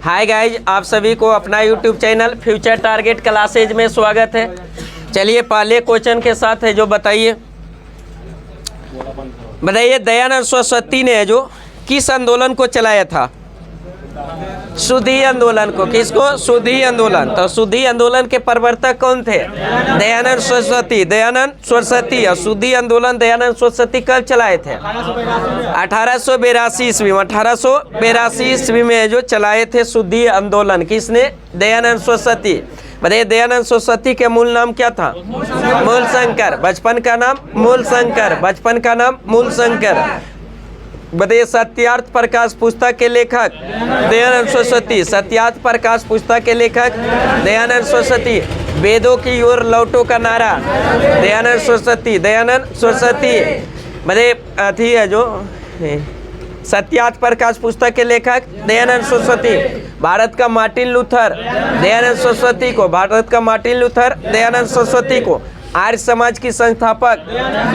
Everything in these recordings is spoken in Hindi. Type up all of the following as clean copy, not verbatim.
हाय गाइज, आप सभी को अपना YouTube channel future target classes में स्वागत है। चलिए पहले क्वेश्चन के साथ है जो बताइए दयानंद सरस्वती ने जो किस आंदोलन को चलाया था? शुद्धि आंदोलन को। किसको? शुद्धि आंदोलन। तो शुद्धि आंदोलन के प्रवर्तक कौन थे? दयानंद सरस्वती। दयानंद सरस्वती। और शुद्धि आंदोलन दयानंद सरस्वती कब चलाए थे? 1882 ईस्वी में। 1882 ईस्वी में जो चलाए थे शुद्धि आंदोलन। किसने? दयानंद सरस्वती। बताइए दयानंद सरस्वती के मूल नाम क्या था? मूल शंकर। बचपन का नाम मूल शंकर। बचपन का नाम मूल शंकर। बताइए सत्यार्थ प्रकाश पुस्तक के लेखक दयानंद सरस्वती। सत्यार्थ प्रकाश पुस्तक के लेखक दयानंद सरस्वती। वेदों की ओर लौटो का नारा दयानंद सरस्वती। दयानंद सरस्वती। बताइए अथी है जो सत्यार्थ प्रकाश पुस्तक के लेखक दयानंद सरस्वती। भारत का मार्टिन लूथर दयानंद सरस्वती को। भारत का मार्टिन लूथर दयानंद सरस्वती को। आर्य समाज की संस्थापक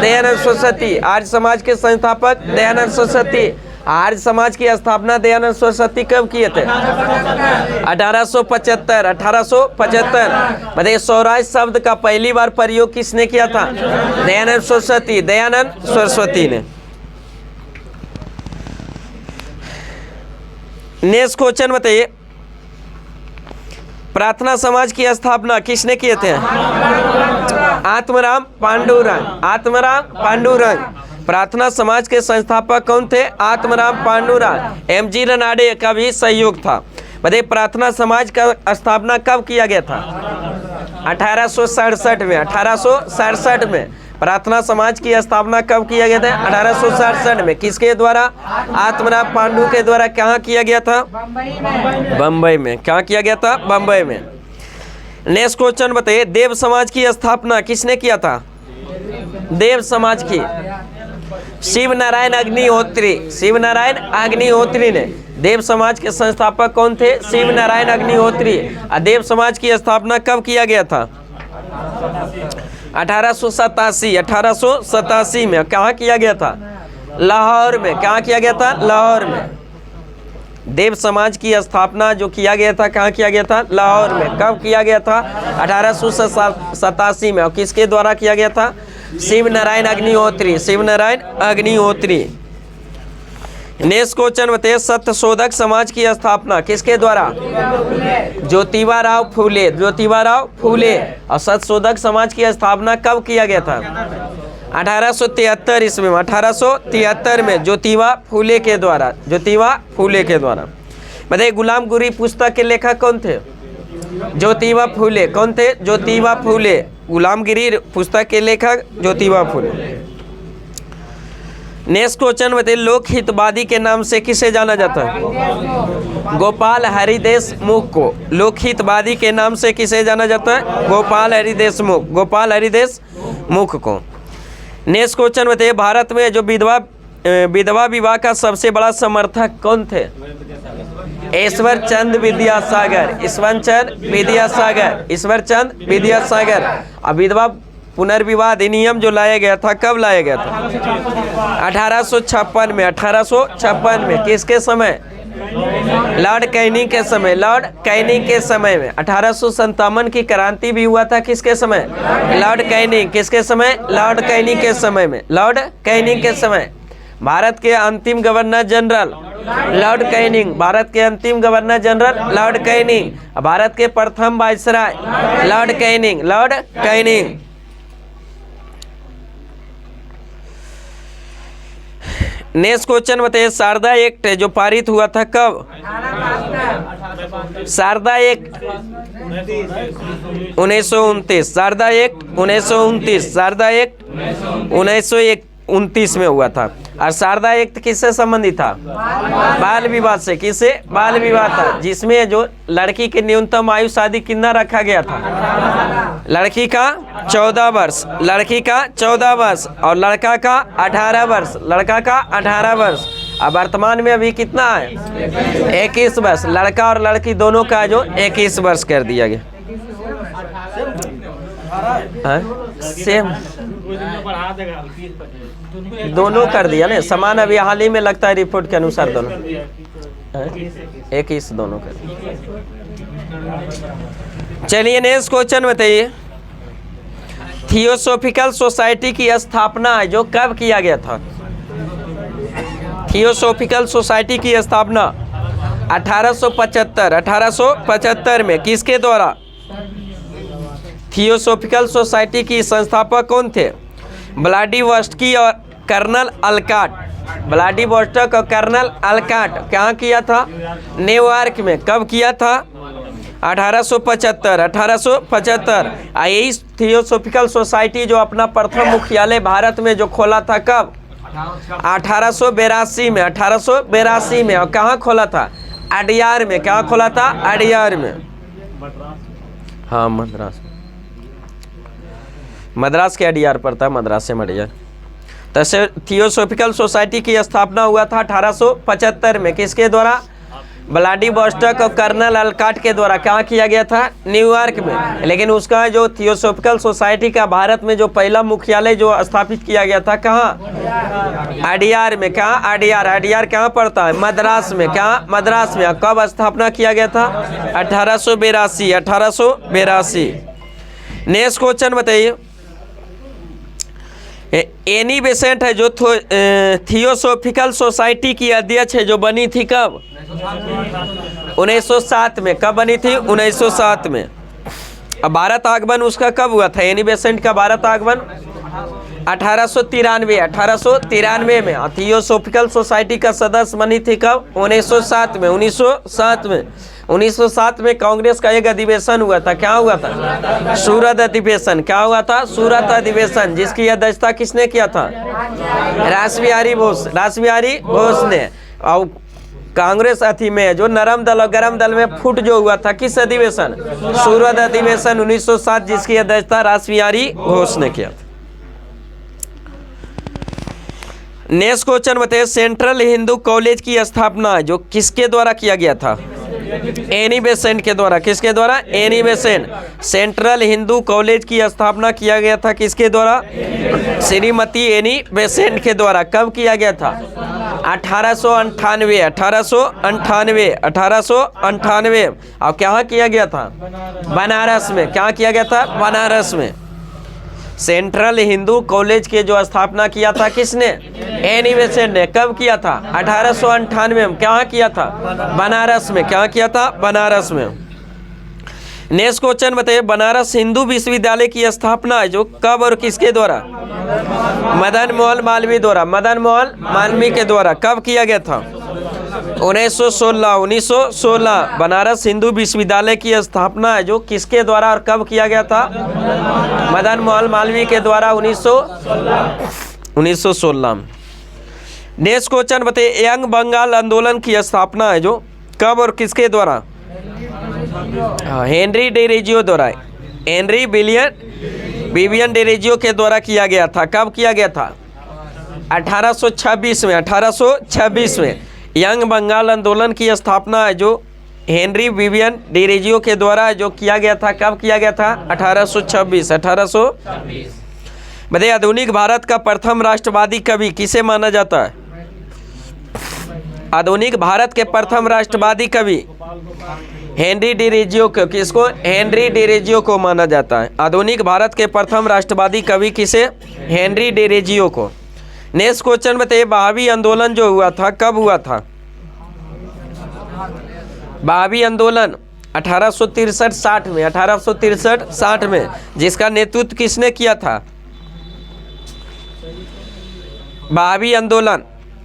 दयानंद सरस्वती। आर्य समाज के संस्थापक दयानंद सरस्वती। आर्य समाज की स्थापना दयानंद सरस्वती कब किए थे? 1875। 1875। बताइए स्वराज शब्द का पहली बार प्रयोग किसने किया था? दयानंद सरस्वती। दयानंद सरस्वती ने। नेक्स्ट क्वेश्चन बताइए प्रार्थना समाज की स्थापना किसने किए थे? आत्माराम पांडुरंग। आत्माराम पांडुरंग। प्रार्थना समाज के संस्थापक कौन थे? आत्माराम पांडुरंग। एमजी रनाडे का भी सहयोग था। बताइए प्रार्थना समाज का स्थापना कब किया गया था? 1867 में। 1867 में प्रार्थना समाज की स्थापना कब किया गया था? 1867 में। किसके द्वारा? आत्माराम पांडु के द्वारा। कहाँ किया गया था? बम्बई में। कहाँ किया गया था? बम्बई में। नेक्स्ट क्वेश्चन बताइए देव समाज की स्थापना किसने किया था? देव समाज की शिव नारायण अग्निहोत्री। शिव नारायण अग्निहोत्री ने। देव समाज के संस्थापक कौन थे? शिव नारायण अग्निहोत्री। और देव समाज की स्थापना कब किया गया था? 1887। 1887 में। कहाँ किया गया था? लाहौर में। कहाँ किया गया था? लाहौर में। देव समाज की स्थापना जो किया गया था कहाँ किया गया था? लाहौर में। कब किया गया था? 1887 में। और किसके द्वारा किया गया था? शिव नारायण अग्निहोत्री। शिव नारायण अग्निहोत्री। नेक्स्ट क्वेश्चन बताइए सत्यशोधक समाज की स्थापना किसके द्वारा? ज्योतिबा राव फूले। ज्योतिबा राव फूले। और सत्यशोधक समाज की स्थापना कब किया गया था? 1873 ईस्वी में। 1873 में ज्योतिबा फूले के द्वारा। ज्योतिबा फूले के द्वारा। बताइए गुलामगिरी पुस्तक के लेखक कौन थे? ज्योतिबा फूले। कौन थे? ज्योतिबा फूले। गुलामगिरी पुस्तक के लेखक ज्योतिबा फूले। नेक्स्ट क्वेश्चन बताइए लोकहितवादी के नाम से किसे जाना जाता है? गोपाल हरि देशमुख को। लोकहितवादी के नाम से किसे जाना जाता है? गोपाल हरि देशमुख। गोपाल हरि देशमुख को। नेक्स्ट क्वेश्चन बताइए भारत में जो विधवा विवाह का सबसे बड़ा समर्थक कौन थे? ईश्वर चंद विद्यासागर। ईश्वर चंद विद्यासागर। ईश्वर चंद विद्यासागर। अब विधवा पुनर्विवाह अधिनियम जो लाया गया था कब लाया गया था? 1856 में। 1856 में। किसके समय? लॉर्ड कैनिंग के समय। लॉर्ड कैनिंग के समय में। 1857 की क्रांति भी हुआ था किसके समय? Lord Canning. किसके समय? लॉर्ड कैनिंग के समय में। लॉर्ड कैनिंग के समय। भारत के अंतिम governor general lord canning. Bharat के अंतिम governor general lord canning. Bharat के प्रथम viceroy lord canning. Lord canning. Next question बताइए शारदा एक्ट जो पारित हुआ था कब? Sharda act 1929। Sharda act 1929। Sharda act 1929 में हुआ था। और शारदा एक्ट किससे संबंधित था? बाल विवाह से। किससे? बाल विवाह था। जिसमें जो लड़की की न्यूनतम आयु शादी कितना रखा गया था? लड़की का 14 वर्ष। लड़की का 14 वर्ष और लड़का का 18 वर्ष। लड़का का 18 वर्ष। अब वर्तमान में अभी कितना है? 21 वर्ष। लड़का और लड़की दोनों का जो 21 वर्ष कर दिया गया। सेम दोनों कर दिया ना समान। अभी हाल ही में लगता है रिपोर्ट के अनुसार दोनों 21 दोनों का। चलिए नेक्स्ट क्वेश्चन बताइए। थियोसॉफिकल सोसाइटी की स्थापना जो कब किया गया था? थियोसॉफिकल सोसाइटी की स्थापना 1875 में किसके द्वारा? थियोसॉफिकल सोसाइटी की संस्थापक कौन थे? व्लादिवोस्टोक और कर्नल अलकाट। व्लादिवोस्टोक और कर्नल अलकाट। कहाँ किया था? न्यूयॉर्क में। कब किया था? 1875। यही थियोसॉफिकल सोसाइटी जो अपना प्रथम मुख्यालय भारत में जो खोला था कब? 1882 में। 1882 में। और कहाँ खोला था? अडियार में। कहाँ खोला था? अडियार में। हाँ मद्रास। मद्रास के अडियार पड़ता है, मद्रास से अडियार। तैसे थियोसॉफिकल सोसाइटी की स्थापना हुआ था 1875 में। किसके द्वारा? व्लादिवोस्टोक और कर्नल अलकाट के द्वारा। कहाँ किया गया था? न्यूयॉर्क में। लेकिन उसका जो थियोसॉफिकल सोसाइटी का भारत में जो पहला मुख्यालय जो स्थापित किया गया था कहाँ? अडियार में। कहाँ? अडियार। अडियार कहाँ पड़ता है? मद्रास में। कहाँ? मद्रास में। कब स्थापना किया गया था? 1882। नेक्स्ट क्वेश्चन बताइए। एनी बेसेंट है जो थियोसॉफिकल सोसाइटी की अध्यक्ष है, जो बनी थी कब? 1907 में। कब बनी थी? 1907 में। अब भारत आगमन उसका कब हुआ था? एनी बेसेंट का भारत आगमन 1893 में। थियोसॉफिकल सोसाइटी का सदस्य बनी थी कब? 1907 में। 1907 में कांग्रेस का एक अधिवेशन हुआ था। क्या हुआ था? सूरत अधिवेशन। क्या हुआ था? सूरत अधिवेशन। जिसकी अध्यक्षता किसने किया था? रासबिहारी बोस ने। और कांग्रेस अथी में जो नरम दल और गरम दल में फुट जो हुआ था, किस अधिवेशन? सूरत अधिवेशन 1907, जिसकी अध्यक्षता रासबिहारी घोष ने किया। नेक्स्ट क्वेश्चन बताइए। सेंट्रल हिंदू कॉलेज की स्थापना जो किसके द्वारा किया गया था? एनी बेसेंट के द्वारा। किसके द्वारा? Annie Besant. Central Hindu college की स्थापना किया गया था किसके द्वारा? श्रीमती एनी बेसेंट के द्वारा। कब किया गया था? 1898। और क्या किया गया था? बनारस में। क्या किया गया था? बनारस में। सेंट्रल हिंदू कॉलेज के जो स्थापना किया था किसने? एनी बेसेंट ने। कब किया था? 1898 में। क्या किया था? बनारस में। क्या किया था? बनारस में। नेक्स्ट क्वेश्चन बताइए। बनारस हिंदू विश्वविद्यालय की स्थापना जो कब और किसके द्वारा? मदन मोहन मालवीय द्वारा। मदन मोहन मालवीय के द्वारा। कब किया गया था? 1916। बनारस हिंदू विश्वविद्यालय की स्थापना है जो किसके द्वारा और कब किया गया था? मदन मोहन मालवीय के द्वारा 1916। नेक्स्ट क्वेश्चन बताइए। यंग बंगाल आंदोलन की स्थापना है जो कब और किसके द्वारा? हेनरी डेरेजियो द्वारा। हेनरी विवियन डेरेजियो के द्वारा किया गया था। कब किया गया था? 1826 में। 1826 में यंग बंगाल आंदोलन की स्थापना है जो हेनरी विवियन डेरेजियो के द्वारा जो किया गया था। कब किया गया था? 1826। बताइए। आधुनिक भारत का प्रथम राष्ट्रवादी कवि किसे माना जाता है? आधुनिक भारत के प्रथम राष्ट्रवादी कवि हेनरी डेरेजियो को। किसको? हेनरी डेरेजियो को माना जाता है। आधुनिक भारत के प्रथम राष्ट्रवादी कवि किसे? हेनरी डेरेजियो को। नेक्स्ट क्वेश्चन बताइए। बहावी आंदोलन जो हुआ था कब हुआ था? बहावी आंदोलन 1863-60 में। 1863-60 में। जिसका नेतृत्व किसने किया था? बहावी आंदोलन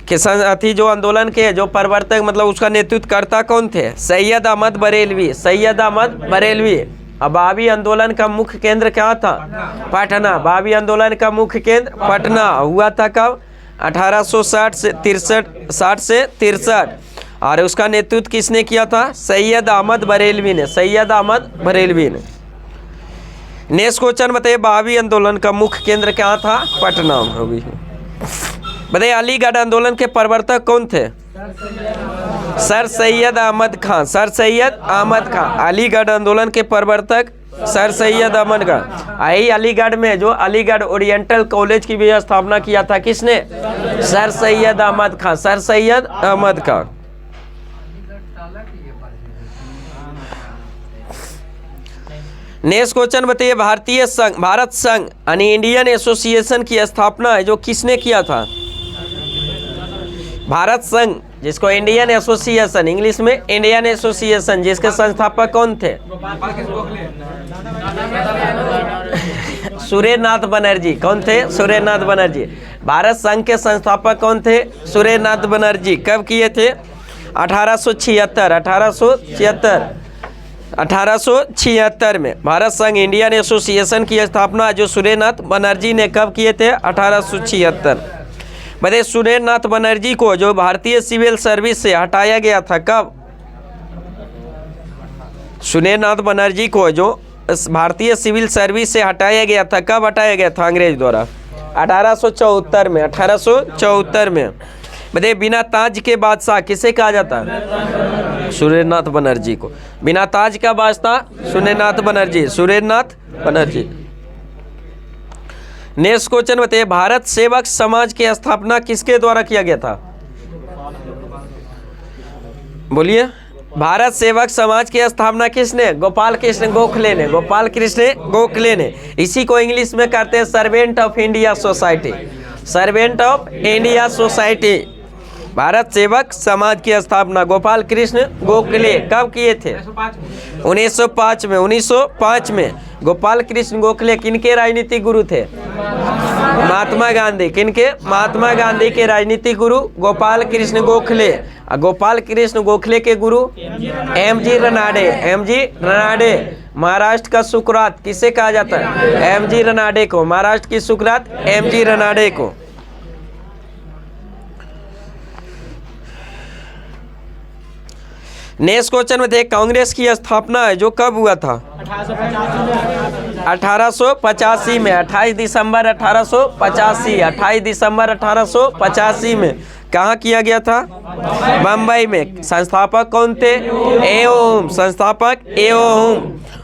के साथी जो आंदोलन के जो प्रवर्तक मतलब उसका नेतृत्व करता कौन थे? सैयद अहमद बरेलवी। सैयद अहमद बरेलवी। अब बहावी आंदोलन का मुख्य केंद्र क्या था? पटना। बहावी आंदोलन का मुख्य केंद्र पटना। हुआ था कब? 1860 से 63। और उसका नेतृत्व किसने किया था? सैयद अहमद बरेलवी ने। सैयद अहमद बरेलवी ने। नेक्स्ट क्वेश्चन बताइए। बहावी आंदोलन का मुख्य केंद्र क्या था? पटना। बताइए। अलीगढ़ आंदोलन के प्रवर्तक कौन थे? सर सैयद अहमद खान। सर सैयद अहमद खान। अलीगढ़ आंदोलन के प्रवर्तक सर सैयद अहमद खान। यही अलीगढ़ में जो अलीगढ़ ओरिएंटल कॉलेज की भी स्थापना किया था किसने? Sir Syed Ahmed Khan. Sir Syed Ahmed Khan. Next question बताइए, भारतीय संघ, भारत संघ यानी इंडियन एसोसिएशन की स्थापना है जो किसने किया था? भारत संघ जिसको इंडियन एसोसिएशन, इंग्लिश में इंडियन एसोसिएशन, जिसके संस्थापक कौन थे? सुरेंद्रनाथ बनर्जी। कौन थे? सुरेंद्रनाथ बनर्जी। भारत संघ के संस्थापक कौन थे? सुरेंद्रनाथ बनर्जी। कब किए थे? 1876 में भारत संघ इंडियन एसोसिएशन की स्थापना जो सुरेंद्रनाथ बनर्जी ने कब किए थे? 1876। बताइए, सुरेंद्रनाथ बनर्जी को जो भारतीय सिविल सर्विस से हटाया गया था कब? सुरेंद्रनाथ बनर्जी को जो भारतीय सिविल सर्विस से हटाया गया था, कब हटाया गया था अंग्रेज द्वारा? 1874 में। 1874 में। बताइए, बिना ताज के बादशाह किसे कहा जाता है? सुरेंद्रनाथ बनर्जी को। बिना ताज का बादशाह सुरेंद्रनाथ बनर्जी। सुरेंद्रनाथ बनर्जी। नेक्स्ट क्वेश्चन बताइए, भारत सेवक समाज की स्थापना किसके द्वारा किया गया था? बोलिए। भारत सेवक समाज की स्थापना किसने? गोपाल कृष्ण गोखले ने। गोपाल कृष्ण गोखले ने। इसी को इंग्लिश में कहते हैं servant of India society. Servant of India society. Bharat सेवक समाज की स्थापना गोपाल कृष्ण गोखले कब किए थे? 1905 में। 1905 में। गोपाल कृष्ण गोखले किनके राजनीतिक गुरु थे? महात्मा गांधी। किनके? महात्मा गांधी के राजनीतिक गुरु गोपाल कृष्ण गोखले। गोपाल कृष्ण गोखले के गुरु एम.जी. रनाडे। एम.जी. रनाडे। महाराष्ट्र का सुकरात किसे कहा जाता है? एम.जी. रनाडे को। महाराष्ट्र की सुकरात एम.जी. रनाडे को। नेक्स्ट क्वेश्चन में थे, कांग्रेस की स्थापना है जो कब हुआ था? 1885 में। 28 दिसंबर 1885। 28 दिसंबर 1885 में। कहाँ किया गया था? बम्बई में। संस्थापक कौन थे? एओम। संस्थापक एओम।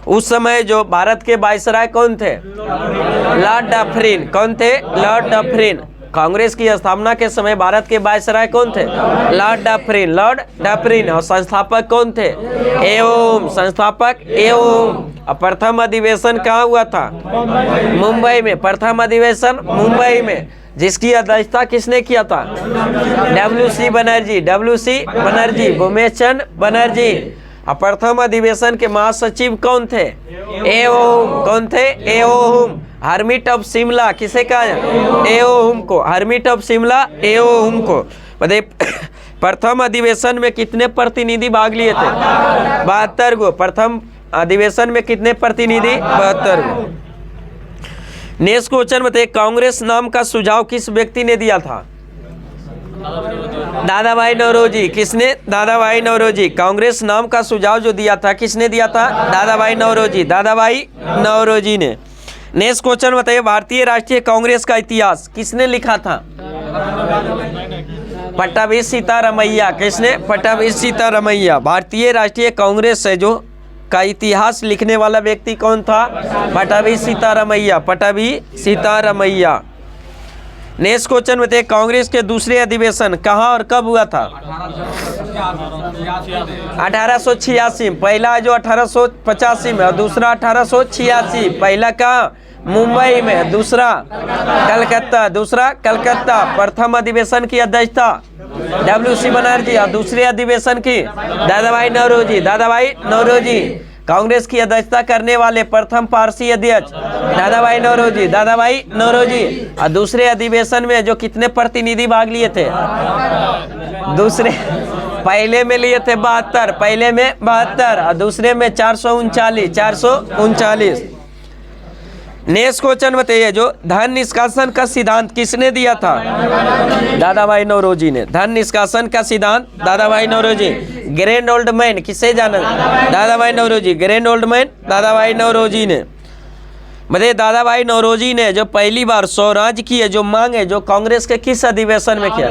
उस समय जो भारत के वायसराय कौन थे? Lord Dufferin. कौन थे? Lord Dufferin. कांग्रेस की स्थापना के समय भारत के वायसराय कौन थे? Lord Dufferin. Lord Dufferin. और संस्थापक कौन थे? एओम। संस्थापक एओम। प्रथम अधिवेशन कहाँ हुआ था? मुंबई में। प्रथम अधिवेशन मुंबई में। जिसकी अध्यक्षता किसने किया था? डब्ल्यू.सी. बनर्जी। डब्ल्यू.सी. बनर्जी। भूमेश चंद्र बनर्जी। प्रथम अधिवेशन के महासचिव कौन थे? एओम। कौन थे? एओम। हर्मिट ऑफ शिमला किसे कहा? एओम को। हर्मिट ऑफ शिमला एओम को। बताइए, प्रथम अधिवेशन में कितने प्रतिनिधि भाग लिए थे? 72 गो। प्रथम अधिवेशन में कितने प्रतिनिधि? 72 गो। नेक्स्ट क्वेश्चन बताइए, कांग्रेस नाम का सुझाव किस व्यक्ति ने दिया था? दादाभाई नौरोजी। किसने? दादाभाई नौरोजी। कांग्रेस नाम का सुझाव जो दिया था किसने दिया था? दादाभाई नौरोजी। दादाभाई नौरोजी ने। नेक्स्ट क्वेश्चन बताइए, भारतीय राष्ट्रीय कांग्रेस का इतिहास किसने लिखा था? पट्टाभी सीतारामैया। किसने? पट्टाभी सीतारामैया। भारतीय राष्ट्रीय कांग्रेस है जो का इतिहास लिखने वाला व्यक्ति कौन था? पट्टाभी सीतारामैया। पट्टाभी सीतारामैया। नेक्स्ट क्वेश्चन बताइए, कांग्रेस के दूसरे अधिवेशन कहाँ और कब हुआ था? 1886। पहला जो 1885 में और दूसरा 1886। पहला कहाँ? मुंबई में। दूसरा कलकत्ता। दूसरा कलकत्ता। प्रथम अधिवेशन की अध्यक्षता डब्ल्यू.सी. बनर्जी और दूसरे अधिवेशन की दादाभाई नौरोजी। दादाभाई नौरोजी। कांग्रेस की अध्यक्षता करने वाले प्रथम पारसी अध्यक्ष दादाभाई नौरोजी। दादाभाई नौरोजी। और दूसरे अधिवेशन में जो कितने प्रतिनिधि भाग लिए थे? दूसरे पहले में लिए थे 72। पहले में 72 और दूसरे में 439। 439। नेक्स्ट क्वेश्चन बताइए, जो धन निष्कासन का सिद्धांत किसने दिया था? दादाभाई नौरोजी ने। धन निष्कासन का सिद्धांत Dadabhai Naoroji. Grand old man किसे जाना? Dadabhai Naoroji. Grand old man Dadabhai Naoroji ने। बताइए, दादाभाई नौरोजी ने जो पहली बार स्वराज की है जो मांग है जो कांग्रेस के किस अधिवेशन में किया?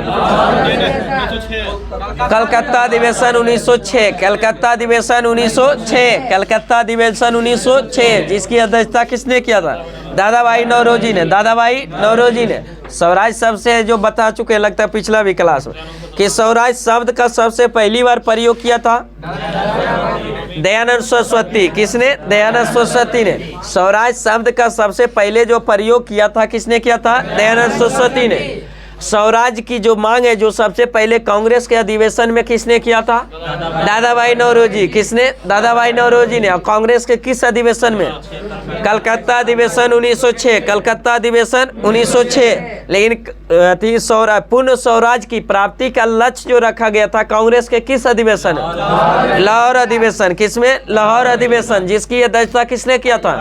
कलकत्ता अधिवेशन 1906। कलकत्ता अधिवेशन 1906। कलकत्ता अधिवेशन 1906। जिसकी अध्यक्षता किसने किया था? दादा भाई नौरोजी ने, दादा भाई नौरोजी ने। स्वराज सबसे जो बता चुके लगता है पिछला भी क्लास में कि स्वराज शब्द का सबसे पहली बार प्रयोग किया था दयानंद सरस्वती। किसने? दयानंद सरस्वती ने। स्वराज शब्द का सबसे पहले जो प्रयोग किया था किसने किया था? दयानंद सरस्वती ने। स्वराज की जो मांग है जो सबसे पहले कांग्रेस के अधिवेशन में किसने किया था? दादा भाई नौरोजी। किसने? दादा भाई नौरोजी ने। और कांग्रेस के किस अधिवेशन में? कलकत्ता अधिवेशन 1906, कलकत्ता अधिवेशन 1906। लेकिन पूर्ण स्वराज की प्राप्ति का लक्ष्य जो रखा गया था कांग्रेस के किस अधिवेशन? लाहौर अधिवेशन। किसमें? लाहौर अधिवेशन, जिसकी अध्यक्षता किसने किया था?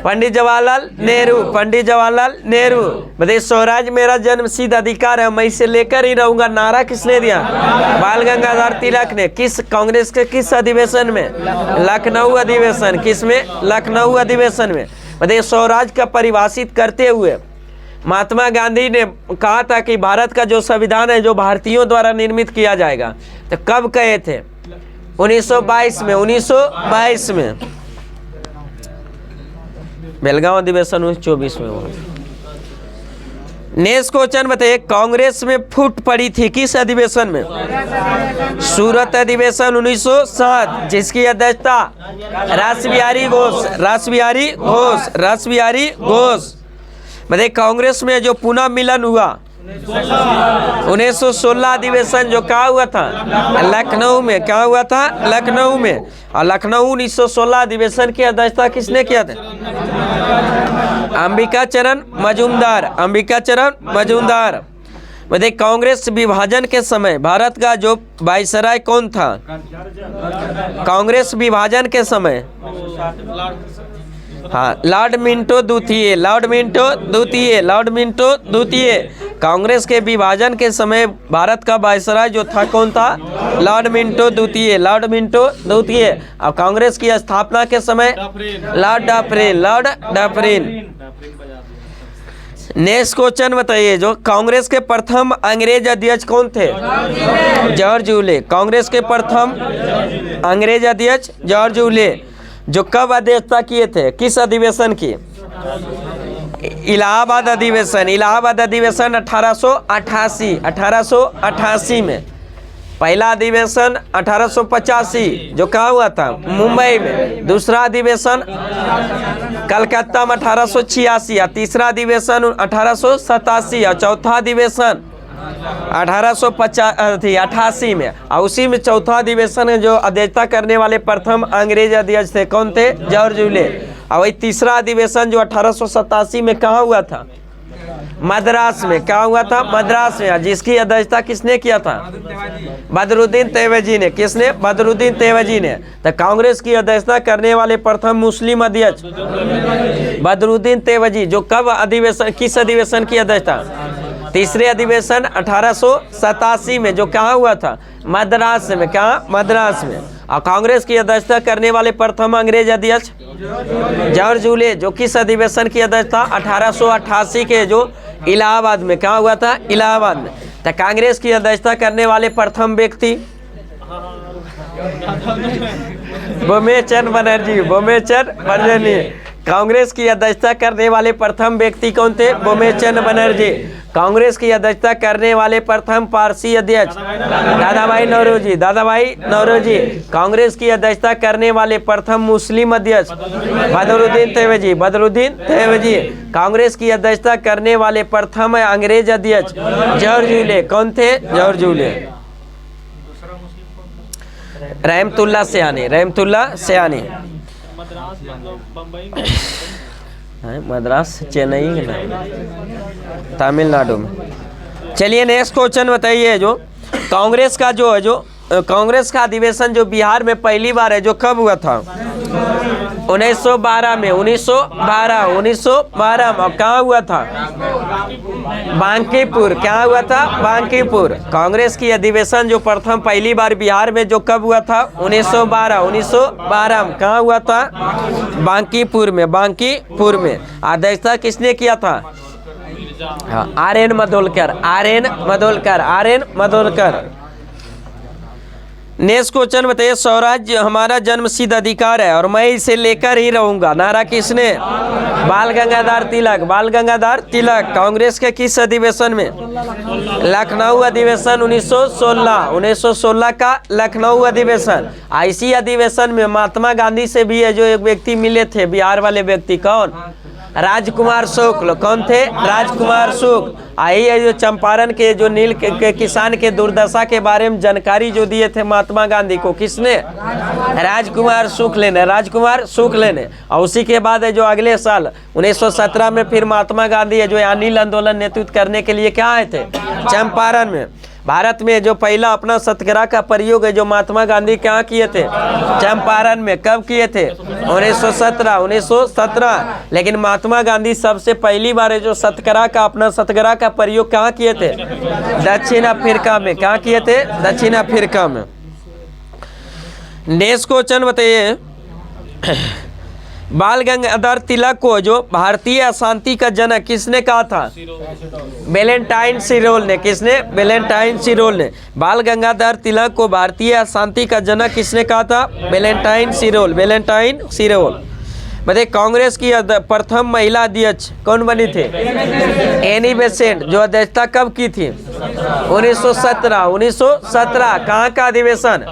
पंडित जवाहरलाल नेहरू। पंडित जवाहरलाल नेहरू। बताइए, स्वराज मेरा जन्मसिद्ध अधिकार है, मैं इसे लेकर ही रहूंगा, नारा किसने दिया? बाल गंगाधर तिलक ने। किस कांग्रेस के किस अधिवेशन में? लखनऊ अधिवेशन। किसमें? लखनऊ अधिवेशन में। बताइए, स्वराज का परिभाषित करते हुए महात्मा गांधी ने कहा था कि भारत का जो संविधान है जो भारतीयों द्वारा निर्मित किया जाएगा, तो कब कहे थे? 1922 में। 1922 में। बेलगांव अधिवेशन 1924 में हुआ। नेक्स्ट क्वेश्चन बताइए, कांग्रेस में फूट पड़ी थी किस अधिवेशन में? सूरत अधिवेशन 1907, जिसकी अध्यक्षता रासबिहारी घोष। रासबिहारी घोष। रासबिहारी घोष। बताइए, कांग्रेस में जो पुनः मिलन हुआ 1916 अधिवेशन जो कहा हुआ था? लखनऊ में। क्या हुआ था? लखनऊ में। और लखनऊ 1916 अधिवेशन की अध्यक्षता किसने किया था? अंबिका चरण मजूमदार। अंबिका चरण मजूमदार। बताइए, कांग्रेस विभाजन के समय भारत का जो वायसराय कौन था? कांग्रेस विभाजन के समय हाँ, लॉर्ड मिंटो द्वितीय। लॉर्ड मिंटो द्वितीय। लॉर्ड मिंटो द्वितीय। कांग्रेस के विभाजन के समय भारत का वायसराय जो था कौन था? लॉर्ड मिंटो द्वितीय। लॉर्ड मिंटो द्वितीय। और कांग्रेस की स्थापना के समय Lord Dufferin. Lord Dufferin. Next question बताइए, जो कांग्रेस के प्रथम अंग्रेज अध्यक्ष कौन थे? George Yule. कांग्रेस के प्रथम अंग्रेज अध्यक्ष जॉर्ज यूले, जो कब अध्यक्षता किए थे? किस अधिवेशन की? इलाहाबाद अधिवेशन। इलाहाबाद अधिवेशन 1888। 1888 में। पहला अधिवेशन 1885 जो कहा हुआ था? मुंबई में। दूसरा अधिवेशन कलकत्ता में 1886। और तीसरा अधिवेशन 1887। और चौथा अधिवेशन 1888 में। और उसी में चौथा अधिवेशन है जो अध्यक्षता करने वाले प्रथम अंग्रेज अध्यक्ष थे कौन थे? George Yule. और वही तीसरा अधिवेशन जो 1887 में कहाँ हुआ था? मद्रास में। क्या हुआ था? मद्रास में। जिसकी अध्यक्षता किसने किया था? बदरुद्दीन तैयबजी ने। किसने? बदरुद्दीन तैयबजी ने। तो कांग्रेस की अध्यक्षता करने वाले प्रथम मुस्लिम अध्यक्ष बदरुद्दीन तैयबजी, जो कब अधिवेशन किस अधिवेशन की अध्यक्षता? तीसरे अधिवेशन 1887 में, जो कहाँ हुआ था? मद्रास में। कहाँ? मद्रास में। और कांग्रेस की अध्यक्षता करने वाले प्रथम अंग्रेज अध्यक्ष जॉर्ज यूले, जो किस अधिवेशन की अध्यक्षता? 1888 के जो इलाहाबाद में। कहाँ हुआ था? इलाहाबाद में। तो कांग्रेस की अध्यक्षता करने वाले प्रथम व्यक्ति बोमेचंद बनर्जी। बोमेचंद बनर्जी। कांग्रेस की अध्यक्षता करने वाले प्रथम व्यक्ति कौन थे? बोमेचंद बनर्जी। कांग्रेस की अध्यक्षता करने वाले प्रथम पारसी अध्यक्ष दादा भाई नौरोजी। दादा भाई नौरोजी। कांग्रेस की अध्यक्षता करने वाले प्रथम मुस्लिम अध्यक्ष बदरुद्दीन तैयबजी। बदरुद्दीन तैयबजी। कांग्रेस की अध्यक्षता करने वाले प्रथम अंग्रेज अध्यक्ष जॉर्ज यूले। कौन थे? George Yule. रहमतुल्लाह सयानी। रहमतुल्लाह सयानी। मद्रास चेन्नई तमिलनाडु में। चलिए नेक्स्ट क्वेश्चन बताइए, जो कांग्रेस का जो है कांग्रेस का अधिवेशन जो बिहार में पहली बार है जो कब हुआ था? 1912 में। 1912 में। कहाँ हुआ था? बांकीपुर। क्या हुआ था? बांकीपुर। कांग्रेस की अधिवेशन जो प्रथम पहली बार बिहार में जो कब हुआ था? 1912 में। कहाँ हुआ था? बांकीपुर में। बांकीपुर में। अध्यक्षता किसने किया था? R N Madholkar. R N Madholkar. R N Madholkar. Next question बताइए, स्वराज्य हमारा जन्मसिद्ध अधिकार है और मैं इसे लेकर ही रहूंगा, नारा किसने? बाल गंगाधर तिलक। बाल गंगाधर तिलक। कांग्रेस के किस अधिवेशन में? लखनऊ अधिवेशन 1916। 1916 का लखनऊ अधिवेशन। इसी अधिवेशन में महात्मा गांधी से भी जो एक व्यक्ति मिले थे, बिहार वाले व्यक्ति, कौन? राजकुमार शुक्ल। कौन थे? राजकुमार शुक्ल। आई है जो चंपारण के जो नील के किसान के दुर्दशा के बारे में जानकारी जो दिए थे महात्मा गांधी को, किसने? राजकुमार शुक्ल ने। राजकुमार शुक्ल ने। और उसी के बाद है जो अगले साल 1917 में फिर महात्मा गांधी है जो अनिल आंदोलन नेतृत्व करने के लिए क्या आए थे? चंपारण में। भारत में जो पहला अपना सत्याग्रह का प्रयोग है जो महात्मा गांधी क्या किए थे? चंपारण में। कब किए थे? 1917। 1917। लेकिन महात्मा गांधी सबसे पहली बार है जो सत्याग्रह का अपना सत्याग्रह का प्रयोग कहाँ किए थे? दक्षिण अफ्रीका में। कहाँ किए थे? दक्षिण अफ्रीका में। नेक्स्ट क्वेश्चन बताइए, बाल गंगाधर तिलक को जो भारतीय अशांति का जनक किसने कहा था? वैलेंटाइन सिरोल ने। किसने? वैलेंटाइन सिरोल ने। बाल गंगाधर तिलक को भारतीय अशांति का जनक किसने कहा था? वैलेंटाइन सिरोल। वैलेंटाइन सिरोल। बताइए, कांग्रेस की प्रथम महिला अध्यक्ष कौन बनी थी? Annie Besant. जो अध्यक्षता कब की थी? 1917। 1917। कहाँ का अधिवेशन?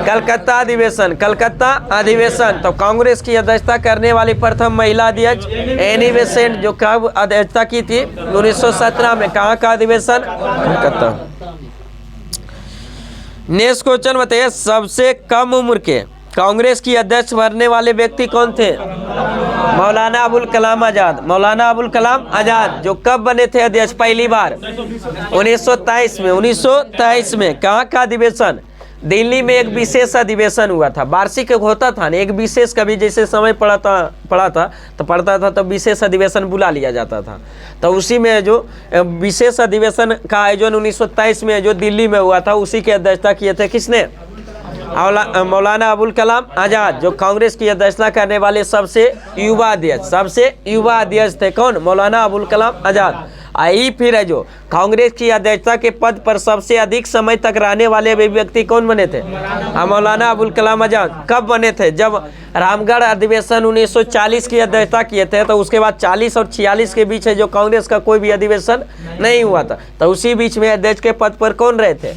कलकत्ता अधिवेशन। कलकत्ता अधिवेशन। तो कांग्रेस की अध्यक्षता करने वाली प्रथम महिला अध्यक्ष एनी बेसेंट, जो कब अध्यक्षता की थी? 1917 में। कहाँ का अधिवेशन? कलकत्ता। नेक्स्ट क्वेश्चन बताइए, सबसे कम उम्र के कांग्रेस की अध्यक्ष बनने वाले व्यक्ति कौन थे? मौलाना अबुल कलाम आजाद। मौलाना अबुल कलाम आजाद। जो कब बने थे अध्यक्ष पहली बार? 1923 में। 1923 में। कहाँ का अधिवेशन? दिल्ली में एक विशेष अधिवेशन हुआ था। वार्षिक होता था ना, एक विशेष कभी जैसे समय पड़ता था तो विशेष अधिवेशन बुला लिया जाता था। तो उसी में जो विशेष अधिवेशन का आयोजन 1923 में जो दिल्ली में हुआ था, उसी की अध्यक्षता किए थे किसने? मौलाना अबुल कलाम आजाद। जो कांग्रेस की अध्यक्षता करने वाले सबसे युवा अध्यक्ष थे कौन? मौलाना अबुल कलाम आजाद। आई फिर है जो कांग्रेस की अध्यक्षता के पद पर सबसे अधिक समय तक रहने वाले व्यक्ति कौन बने थे? मौलाना अबुल कलाम आजाद। कब बने थे? जब रामगढ़ अधिवेशन 1940 की अध्यक्षता किए थे, तो उसके बाद 40 और 46 के बीच है जो कांग्रेस का कोई भी अधिवेशन नहीं हुआ था। तो उसी बीच में अध्यक्ष के पद पर कौन रहे थे?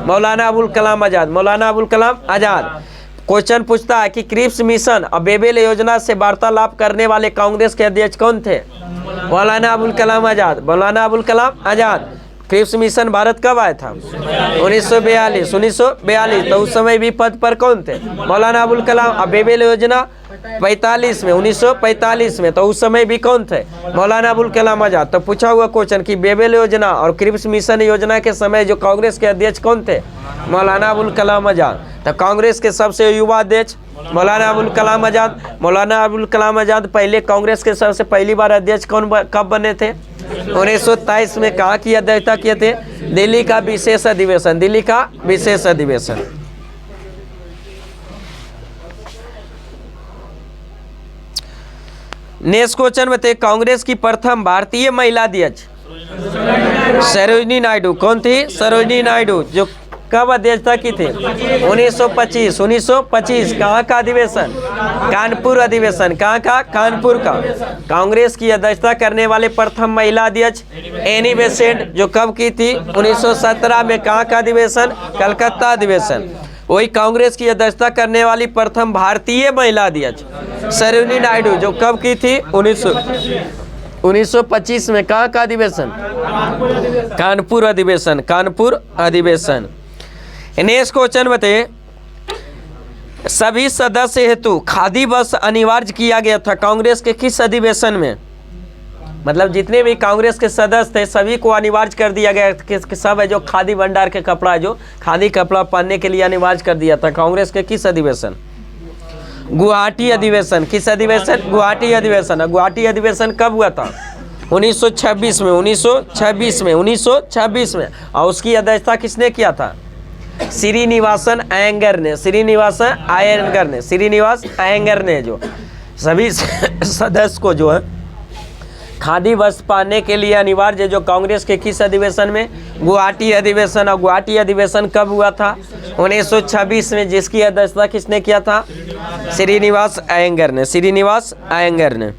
मौलाना अबुल कलाम आजाद। मौलाना अबुल कलाम आजाद। क्वेश्चन पूछता है कि क्रिप्स मिशन और बेबेल योजना से वार्तालाप करने वाले कांग्रेस के अध्यक्ष कौन थे? मौलाना अबुल कलाम आजाद। मौलाना अबुल कलाम आजाद। क्रिप्स मिशन भारत कब आया था? 1942। 1942। तो उस समय भी पद पर कौन थे? मौलाना अबुल कलाम। अब बेबेल योजना 45 में। 1945 में। तो उस समय भी कौन थे? मौलाना अबुल कलाम आजाद। तो पूछा हुआ क्वेश्चन कि बेबेल योजना और क्रिप्स मिशन योजना के समय जो कांग्रेस के अध्यक्ष कौन थे? मौलाना अबुल कलाम आजाद। तो कांग्रेस के सबसे युवा अध्यक्ष मौलाना अबुल कलाम आजाद। मौलाना अबुल कलाम आजाद पहले कांग्रेस के सबसे पहली बार अध्यक्ष कब बने थे? 1923 में। कहाँ की अध्यक्षता किए थे? दिल्ली का विशेष अधिवेशन। दिल्ली का विशेष अधिवेशन। नेक्स्ट क्वेश्चन बताइए, कांग्रेस की प्रथम भारतीय महिला अध्यक्ष सरोजिनी नायडू। कौन थी? सरोजिनी नायडू। जो कब अध्यक्षता की थी? 1925। 1925। कहाँ का अधिवेशन? कानपुर अधिवेशन। कहाँ का? कानपुर का। कांग्रेस की अध्यक्षता करने वाले प्रथम महिला अध्यक्ष एनी बेसेंट। जो कब की थी? 1917 में। कहाँ का अधिवेशन? कलकत्ता अधिवेशन। वही कांग्रेस की अध्यक्षता करने वाली प्रथम भारतीय महिला अध्यक्ष सरोजिनी नायडू। जो कब की थी? 1925 में। कहाँ का अधिवेशन? कानपुर अधिवेशन। कानपुर अधिवेशन। नेक्स्ट क्वेश्चन बताइए, सभी सदस्य हेतु खादी बस अनिवार्य किया गया था कांग्रेस के किस अधिवेशन में? मतलब जितने भी कांग्रेस के सदस्य थे सभी को अनिवार्य कर दिया गया कि सब है जो खादी भंडार के कपड़ा जो खादी कपड़ा पहनने के लिए अनिवार्य कर दिया था कांग्रेस के किस अधिवेशन? गुवाहाटी अधिवेशन। किस अधिवेशन? गुवाहाटी अधिवेशन। गुवाहाटी अधिवेशन कब हुआ था? 1926 में। 1926 में। 1926 में। और उसकी अध्यक्षता किसने किया था? श्रीनिवासन अयंगर ने। श्रीनिवास अयंगर ने जो सभी सदस्य को जो है खादी वस्त्र पहनने के लिए अनिवार्य जो कांग्रेस के किस अधिवेशन में? गुवाहाटी अधिवेशन। और गुवाहाटी अधिवेशन कब हुआ था? 1926 में, जिसकी अध्यक्षता किसने किया था? श्रीनिवास अयंगर ने, श्रीनिवास अयंगर ने।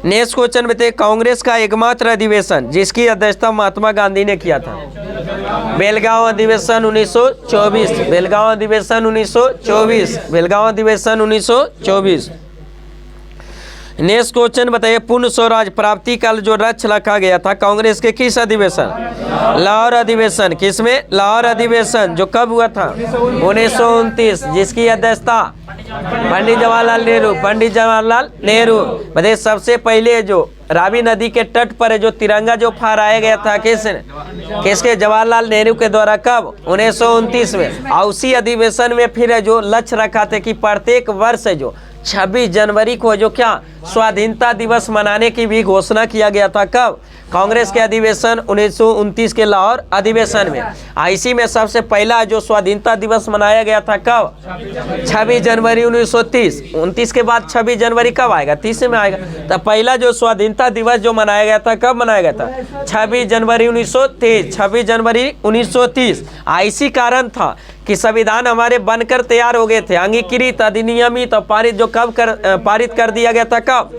नेक्स्ट क्वेश्चन बताइए, कांग्रेस का एकमात्र अधिवेशन जिसकी अध्यक्षता महात्मा गांधी ने किया था? बेलगांव अधिवेशन 1924, बेलगांव अधिवेशन 1924, बेलगांव अधिवेशन 1924। नेक्स्ट क्वेश्चन बताइए, पूर्ण स्वराज प्राप्ति का जो लक्ष्य रखा गया था कांग्रेस के किस अधिवेशन? लाहौर अधिवेशन। किसमें? लाहौर अधिवेशन, जो कब हुआ था? 1929, जिसकी अध्यक्षता पंडित जवाहरलाल नेहरू, पंडित जवाहरलाल नेहरू। बताइए सबसे पहले जो रावी नदी के तट पर जो तिरंगा जो फहराया गया था किसके? जवाहरलाल नेहरू के द्वारा। कब? 1929 में। और उसी अधिवेशन में फिर जो लक्ष्य रखा था कि प्रत्येक वर्ष जो 26 जनवरी को जो क्या स्वाधीनता दिवस मनाने की भी घोषणा किया गया था। कब? कांग्रेस के अधिवेशन 1929 के लाहौर अधिवेशन में। इसी में सबसे पहला जो स्वाधीनता दिवस मनाया गया था कब? 26 जनवरी 1930। 29 के बाद 26 जनवरी कब आएगा? 30 में आएगा। तो पहला जो स्वाधीनता दिवस जो मनाया गया था कब मनाया गया था? 26 जनवरी 1930, 26 जनवरी 1930। इसी कारण था कि संविधान हमारे बनकर तैयार हो गए थे, अंगीकृत, अधिनियमित और पारित जो कब पारित कर दिया गया था? कब?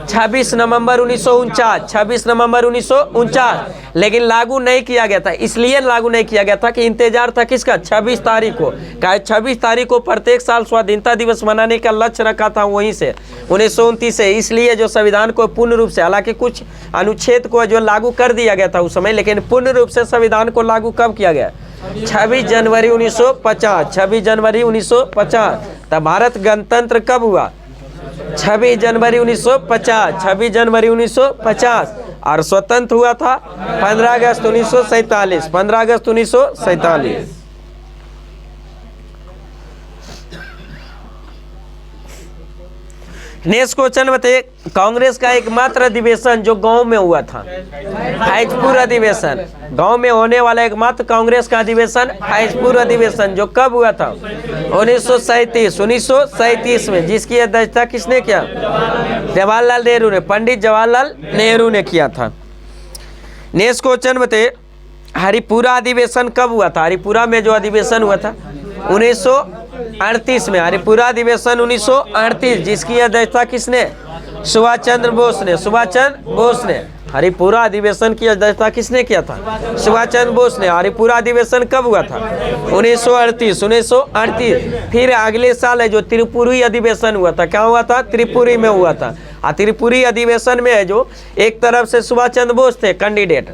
26 नवंबर 1949, 26 नवंबर 1949। लेकिन लागू नहीं किया गया था। इसलिए लागू नहीं किया गया था कि इंतजार था किसका? 26 तारीख को। क्या 26 तारीख को प्रत्येक साल स्वाधीनता दिवस मनाने का लक्ष्य रखा था वहीं से 1929 से। इसलिए जो संविधान को पूर्ण रूप से, हालांकि कुछ अनुच्छेद को जो लागू कर दिया गया था उस समय, लेकिन पूर्ण रूप से संविधान को लागू कब किया गया? 26 जनवरी 1950, 26 जनवरी 1950। तब भारत गणतंत्र कब हुआ? 26 जनवरी 1950, 26 जनवरी 1950। और स्वतंत्र हुआ था 15 अगस्त 1947, 15 अगस्त 1947। नेक्स्ट क्वेश्चन बताइए, कांग्रेस का एकमात्र अधिवेशन जो गांव में हुआ था? फैजपुर अधिवेशन। गांव में होने वाला एकमात्र कांग्रेस का अधिवेशन फैजपुर अधिवेशन, जो कब हुआ था? 1937, 1937 में, जिसकी अध्यक्षता किसने किया? जवाहरलाल नेहरू ने, पंडित जवाहरलाल नेहरू ने किया था। नेक्स्ट क्वेश्चन बताइए, हरिपुरा अधिवेशन कब हुआ था? हरिपुरा में जो अधिवेशन हुआ था 1938 में, हरिपुरा अधिवेशन 1938, जिसकी अध्यक्षता किसने? सुभाष चंद्र बोस ने, सुभाष चंद्र बोस ने। हरिपुरा अधिवेशन की अध्यक्षता किसने किया था? सुभाष चंद्र बोस ने। हरिपुरा अधिवेशन कब हुआ था? 1938, 1938। फिर अगले साल है जो त्रिपुरी अधिवेशन हुआ था। क्या हुआ था? त्रिपुरी में हुआ था। त्रिपुरी अधिवेशन में है जो एक तरफ से सुभाष चंद्र बोस थे कैंडिडेट,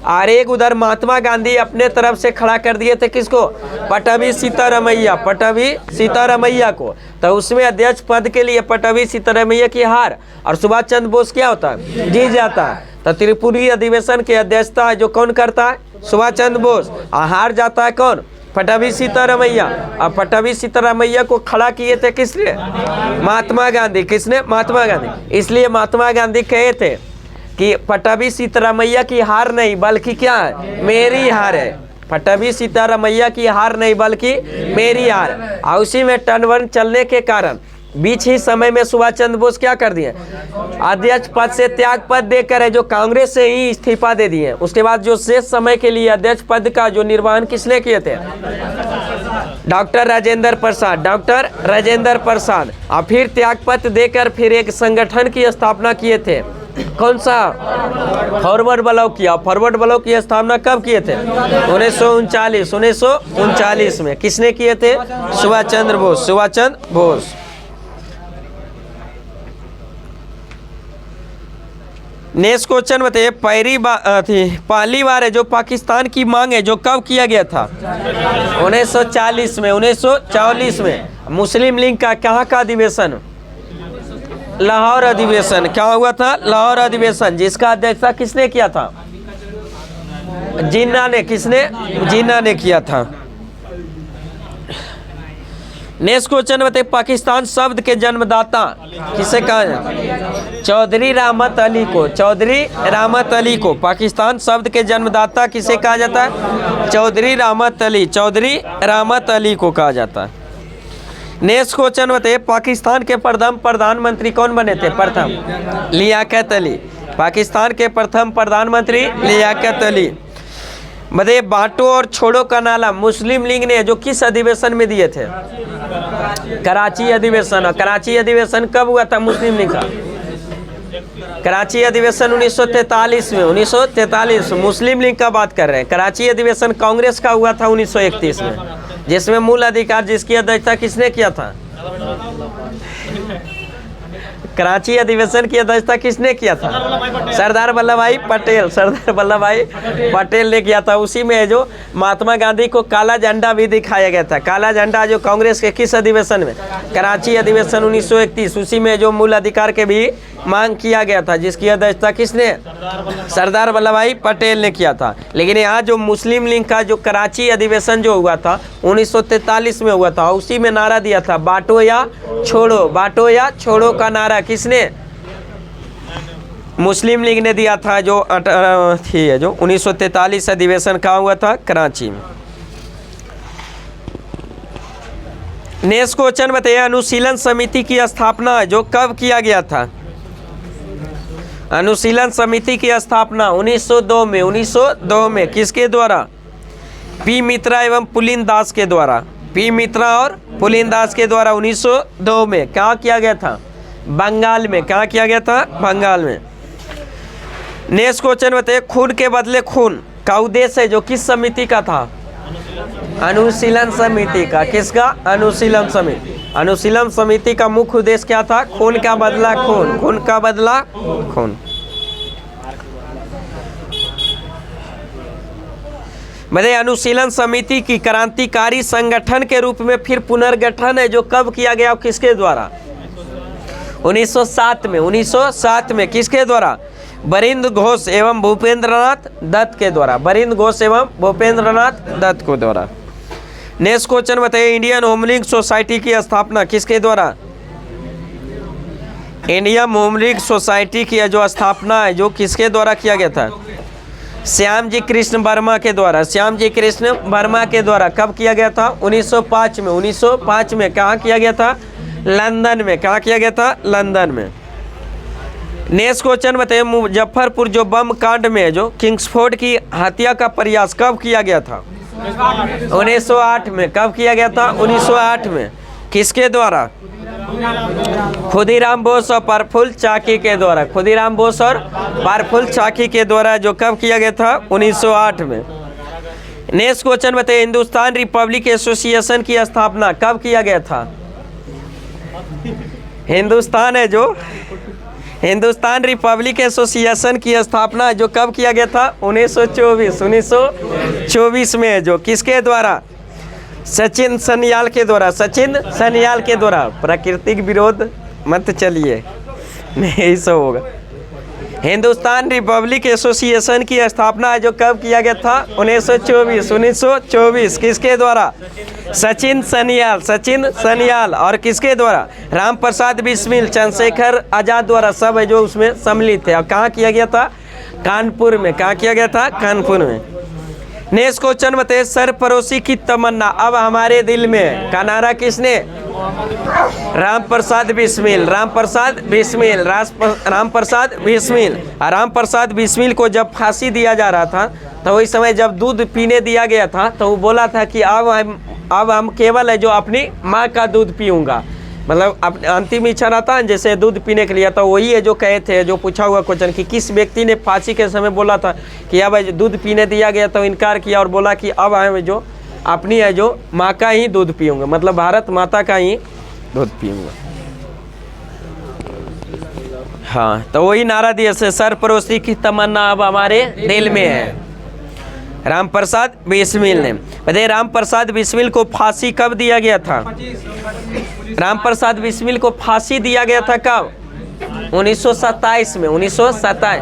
और एक उधर महात्मा गांधी अपने तरफ से खड़ा कर दिए थे किसको? पट्टभी सीतारमैया, पट्टभी सीतारमैया को। तो उसमें अध्यक्ष पद के लिए पट्टभी सीतारमैया की हार और सुभाष चंद्र बोस क्या होता है? जीत जाता है। तो त्रिपुरी अधिवेशन की अध्यक्षता जो कौन करता है? सुभाष चंद्र बोस। और हार जाता है कौन? पट्टभी सीतारमैया। और पट्टभी सीतारमैया को खड़ा किए थे किसने? महात्मा गांधी। किसने? महात्मा गांधी। इसलिए महात्मा गांधी कहे थे कि पट्टभी सीतारमैया की हार नहीं बल्कि क्या है? मेरी हार है। पट्टभी सीतारमैया की हार नहीं बल्कि मेरी हार। और उसी में टर्नओवर चलने के कारण बीच ही समय में सुभाष चंद्र बोस क्या कर दिए? अध्यक्ष पद से त्याग पद देकर है जो कांग्रेस से ही इस्तीफा दे दिए। उसके बाद जो शेष समय के लिए अध्यक्ष पद का जो निर्वहन किसने किए थे? Doctor Rajendra Prasad, doctor Rajendra Prasad. और फिर त्याग पत्र देकर फिर एक संगठन की स्थापना किए थे। कौन सा? फॉरवर्ड ब्लॉक किया। फॉरवर्ड ब्लॉक की स्थापना कब किए थे? 1939, 1939 में। किसने किए थे? सुभाष चंद्र बोस, सुभाष चंद्र बोस। नेक्स्ट क्वेश्चन बताइए, पहली बार है जो पाकिस्तान की मांग है जो कब किया गया था? 1940 में, 1940 में। मुस्लिम लीग का कहाँ का अधिवेशन? लाहौर अधिवेशन। क्या हुआ था? लाहौर अधिवेशन, जिसका अध्यक्षता किसने किया था? जिन्ना ने। किसने? जिन्ना ने किया था। नेक्स्ट क्वेश्चन बताइए, पाकिस्तान शब्द के जन्मदाता किसे कहा जाता? चौधरी रहमत अली को, चौधरी रहमत अली को। पाकिस्तान शब्द के जन्मदाता किसे कहा जाता है? चौधरी रहमत अली, चौधरी रहमत अली को कहा जाता है। नेक्स्ट क्वेश्चन बताइए, पाकिस्तान के प्रथम प्रधानमंत्री कौन बने थे? प्रथम लियाकत अली। पाकिस्तान के प्रथम प्रधानमंत्री लियाकत अली। बताइए बांटो और छोड़ो का नारा मुस्लिम लीग ने जो किस अधिवेशन में दिए थे? कराची अधिवेशन। और कराची अधिवेशन कब हुआ था मुस्लिम लीग का? कराची अधिवेशन 1943 में। 1943 मुस्लिम लीग का बात कर रहे हैं। कराची अधिवेशन कांग्रेस का हुआ था 1931 में, जिसमें मूल अधिकार जिसकी अध्यक्षता किसने किया था? कराची अधिवेशन की अध्यक्षता किसने किया था? सरदार वल्लभ भाई पटेल। सरदार वल्लभ भाई पटेल ने किया था। उसी में जो महात्मा गांधी को काला झंडा भी दिखाया गया था। काला झंडा जो कांग्रेस के किस अधिवेशन में? कराची अधिवेशन 1931। उसी में जो मूल अधिकार के भी मांग किया गया था, जिसकी अध्यक्षता किसने? सरदार वल्लभ भाई पटेल ने किया था। लेकिन यहाँ जो मुस्लिम लीग का जो कराची अधिवेशन जो हुआ था 1943 में हुआ था, उसी में नारा दिया था बांटो या छोड़ो। बांटो या छोड़ो का नारा किसने? मुस्लिम लीग ने दिया था। जो 1943 अधिवेशन कहाँ हुआ था? कराची में। नेक्स्ट क्वेश्चन बताइए, अनुशीलन समिति की स्थापना जो कब किया गया था? अनुशीलन समिति की स्थापना 1902 में। 1902 में किसके द्वारा? पी मित्रा एवं पुलिन दास के द्वारा। पी मित्रा और पुलिन दास के द्वारा 1902 में क्या किया गया था? बंगाल में। क्या किया गया था? बंगाल में। नेक्स्ट क्वेश्चन बताइए, खून के बदले खून का उद्देश्य है जो किस समिति का था? अनुशीलन समिति का। किसका? अनुशीलन समिति। अनुशीलन समिति का मुख्य उद्देश्य क्या था? खून का बदला खून। खून का बदला खून। बताइए अनुशीलन समिति की क्रांतिकारी संगठन के रूप में फिर पुनर्गठन है जो कब किया गया और किसके द्वारा? 1907 में। 1907 में किसके द्वारा? बरिंद घोष एवं भूपेंद्रनाथ दत्त के द्वारा। बरिंद घोष एवं भूपेंद्रनाथ दत्त को द्वारा। नेक्स्ट क्वेश्चन बताइए, इंडियन होमलिंग सोसाइटी की स्थापना किसके द्वारा? इंडियन होमलिंग सोसाइटी की जो स्थापना है जो किसके द्वारा किया गया था? श्याम जी कृष्ण वर्मा के द्वारा। श्याम जी कृष्ण वर्मा के द्वारा। कब किया गया था? 1905 में। 1905 में। कहाँ किया गया था? लंदन में। कहाँ किया गया था? लंदन में। नेक्स्ट क्वेश्चन बताइए, मुजफ्फरपुर जो बम कांड में जो किंग्सफोर्ड की हत्या का प्रयास कब किया गया था? 1908 में। कब किया गया था? 1908 में। किसके द्वारा? खुदीराम बोस और प्रफुल्ल चाकी के द्वारा। खुदीराम बोस और प्रफुल्ल चाकी के द्वारा जो कब किया गया था? 1908 में। नेक्स्ट क्वेश्चन बताइए, हिंदुस्तान रिपब्लिक एसोसिएशन की स्थापना कब किया गया था? हिंदुस्तान है जो हिंदुस्तान रिपब्लिक एसोसिएशन की स्थापना जो कब किया गया था? 1924। 1924 में जो किसके द्वारा? सचिन सन्याल के द्वारा। सचिन सन्याल के द्वारा। प्राकृतिक विरोध मत चलिए, नहीं सब होगा। हिंदुस्तान रिपब्लिक एसोसिएशन की स्थापना है जो कब किया गया था? 1924। 1924 किसके द्वारा? सचिन सन्याल। सचिन सन्याल। और किसके द्वारा? राम प्रसाद बिस्मिल, चंद्रशेखर आजाद द्वारा सब है जो उसमें सम्मिलित थे। और कहाँ किया गया था? कानपुर में। कहाँ किया गया था? कानपुर में। नेक्स्ट क्वेश्चन बताइए, सरफरोशी की तमन्ना अब हमारे दिल में का नारा किसने? राम प्रसाद बिस्मिल। राम प्रसाद बिस्मिल। राम प्रसाद बिस्मिल। राम प्रसाद बिस्मिल को जब फांसी दिया जा रहा था तो वही समय जब दूध पीने दिया गया था तो वो बोला था कि अब हम केवल है जो अपनी माँ का दूध पीऊँगा। मतलब अपने अंतिम इच्छा रहता है जैसे दूध पीने के लिए। तो वही है जो कहे थे, जो पूछा हुआ क्वेश्चन कि किस व्यक्ति ने फांसी के समय बोला था कि अब दूध पीने दिया गया तो इनकार किया और बोला कि अब हम जो अपनी है जो माँ का ही दूध पीऊँगा, मतलब भारत माता का ही दूध पीऊँगा। हाँ, तो वही नारा दिया से सरफरोशी की तमन्ना अब हमारे दिल में है। राम प्रसाद बिस्मिल ने। बताइए राम प्रसाद बिस्मिल को फांसी कब दिया गया था? राम प्रसाद बिस्मिल को फांसी दिया गया था कब? 1927 में। 1927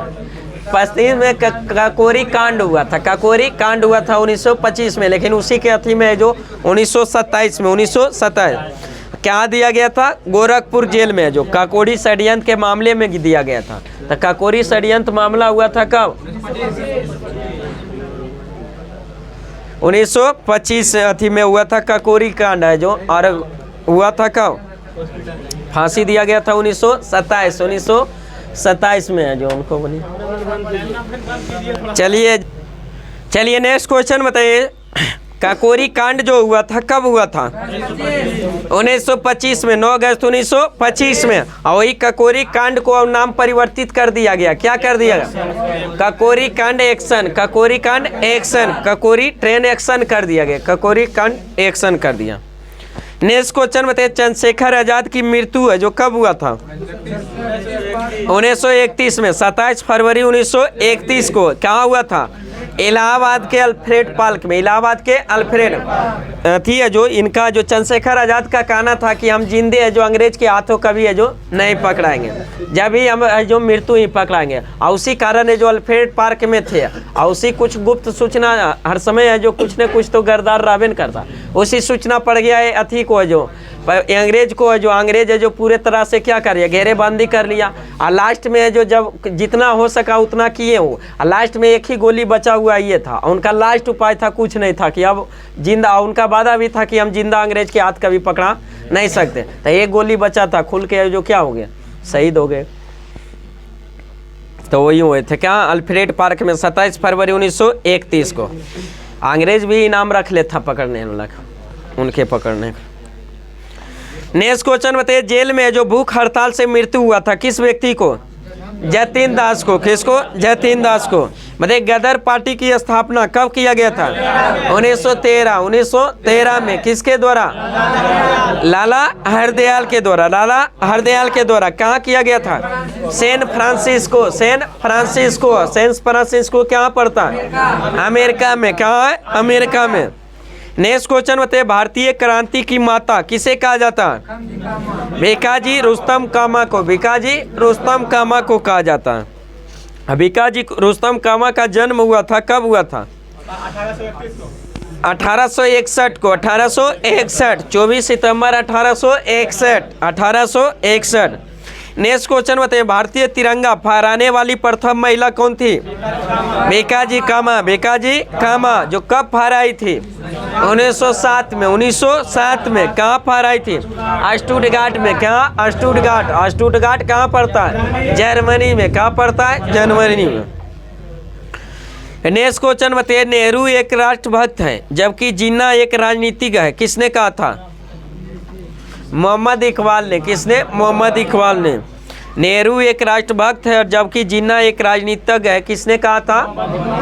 पश्चिम में काकोरी कांड हुआ था। काकोरी कांड हुआ था 1925 में, लेकिन उसी के अथी में जो 1927 में 1927 क्या दिया गया था? गोरखपुर जेल में जो काकोरी षड्यंत्र के मामले में दिया गया था। तो काकोरी षड्यंत्र मामला हुआ था कब? 1925 अथी में हुआ था काकोरी कांड है जो, और हुआ था कब? फांसी दिया गया था 1927 27 में है जो उनको बनी। चलिए नेक्स्ट क्वेश्चन बताइए, काकोरी कांड जो हुआ था कब हुआ था? 1925 में, 9 अगस्त 1925 में। और वही काकोरी कांड को अब नाम परिवर्तित कर दिया गया। क्या कर दिया गया? काकोरी कांड एक्शन, काकोरी कांड एक्शन, काकोरी ट्रेन एक्शन कर दिया गया, काकोरी कांड एक्शन कर दिया। नेक्स्ट क्वेश्चन बताइए, चंद्रशेखर आजाद की मृत्यु है जो कब हुआ था? 1931 में, 27 फरवरी 1931 को। कहाँ हुआ था? इलाहाबाद के अल्फ्रेड पार्क में। इलाहाबाद के अल्फ्रेड थी है जो इनका जो चंद्रशेखर आजाद का कहना था कि हम जिंदे है जो अंग्रेज के हाथों कभी है जो नहीं पकड़ाएंगे, जब भी हम जो मृत्यु ही पकड़ाएंगे। और उसी कारण है जो अल्फ्रेड पार्क में थे। और उसी कुछ गुप्त सूचना हर समय है जो कुछ न कुछ तो गरदार रावेन करता, उसी सूचना पड़ गया है अथी को है जो अंग्रेज को है जो अंग्रेज है जो पूरे तरह से क्या कर लिया, घेरेबंदी कर लिया। और लास्ट में है जो जब जितना हो सका उतना किए वो। और लास्ट में एक ही गोली बचा हुआ ये था। उनका लास्ट उपाय था, कुछ नहीं था कि अब जिंदा, उनका वादा भी था कि हम जिंदा अंग्रेज के हाथ कभी पकड़ा नहीं सकते। तो एक गोली बचा था, खुल के जो क्या हो गया, शहीद हो गए। तो वही हुए थे क्या, अल्फ्रेड पार्क में 27 फरवरी 1931 को। अंग्रेज भी इनाम रख ले था पकड़ने वाला, उनके पकड़ने का। नेक्स्ट क्वेश्चन बताइए, जेल में जो भूख हड़ताल से मृत्यु हुआ था किस व्यक्ति को? जतीन दास को। किसको? जतीन दास को। बताइए, गदर पार्टी की स्थापना कब किया गया था? 1913 में। किसके द्वारा? लाला हरदयाल के द्वारा। लाला हरदयाल के द्वारा। कहाँ किया गया था? San Francisco. San Francisco. San Francisco कहाँ पड़ता है? अमेरिका में। कहाँ है? अमेरिका में। नेक्स्ट क्वेश्चन बताइए, भारतीय क्रांति की माता किसे कहा जाता है? भिकाजी रुस्तम कामा को। भिकाजी रुस्तम कामा को कहा जाता है। भिकाजी रुस्तम कामा का जन्म हुआ था, कब हुआ था? 1861 को। 1861, 24 सितंबर 1861। 1861। नेक्स्ट क्वेश्चन बताइए, भारतीय तिरंगा फहराने वाली प्रथम महिला कौन थी? भिकाजी कामा। भिकाजी कामा जो कब फहराई थी? 1907 में। 1907 में। कहाँ फहराई थी? स्टुटगार्ट में। कहाँ? स्टुटगार्ट। स्टुटगार्ट कहाँ पड़ता है? जर्मनी में। कहाँ पड़ता है? जर्मनी में। नेक्स्ट क्वेश्चन बताइए, नेहरू एक राष्ट्रभक्त है जबकि जिन्ना एक राजनीतिज्ञ है, किसने कहा था? मोहम्मद इकबाल ने। किसने? मोहम्मद इकबाल ने। नेहरू एक राष्ट्रभक्त है और जबकि जिन्ना एक राजनीतिज्ञ है, किसने कहा था?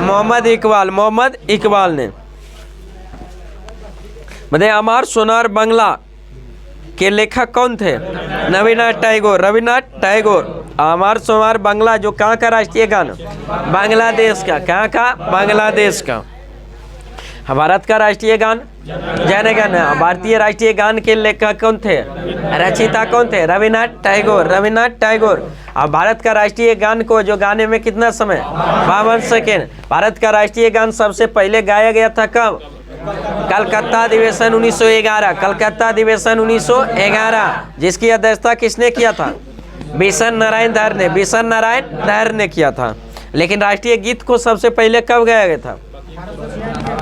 मोहम्मद इकबाल। मोहम्मद इकबाल ने। बताइए, अमर सोनार बांग्ला के लेखक कौन थे? रविन्द्रनाथ टैगोर। रविन्द्रनाथ टैगोर। अमर सोनार बांग्ला जो कहाँ का राष्ट्रीय गान? बांग्लादेश का। कहाँ का? बांग्लादेश का। भारत का राष्ट्रीय गान जन गण। भारतीय राष्ट्रीय गान के लेखक कौन थे? रचयिता कौन थे? रविन्द्रनाथ टैगोर। रविन्द्रनाथ टैगोर। अब भारत का राष्ट्रीय गान को जो गाने में कितना समय? 52 सेकेंड। भारत का राष्ट्रीय गान सबसे पहले गाया गया था कब? कलकत्ता अधिवेशन 1911। कलकत्ता अधिवेशन 1911 जिसकी अध्यक्षता किसने किया था? बिशन नारायण धर ने। बिशन नारायण धर ने किया था। लेकिन राष्ट्रीय गीत को सबसे पहले कब गाया गया था?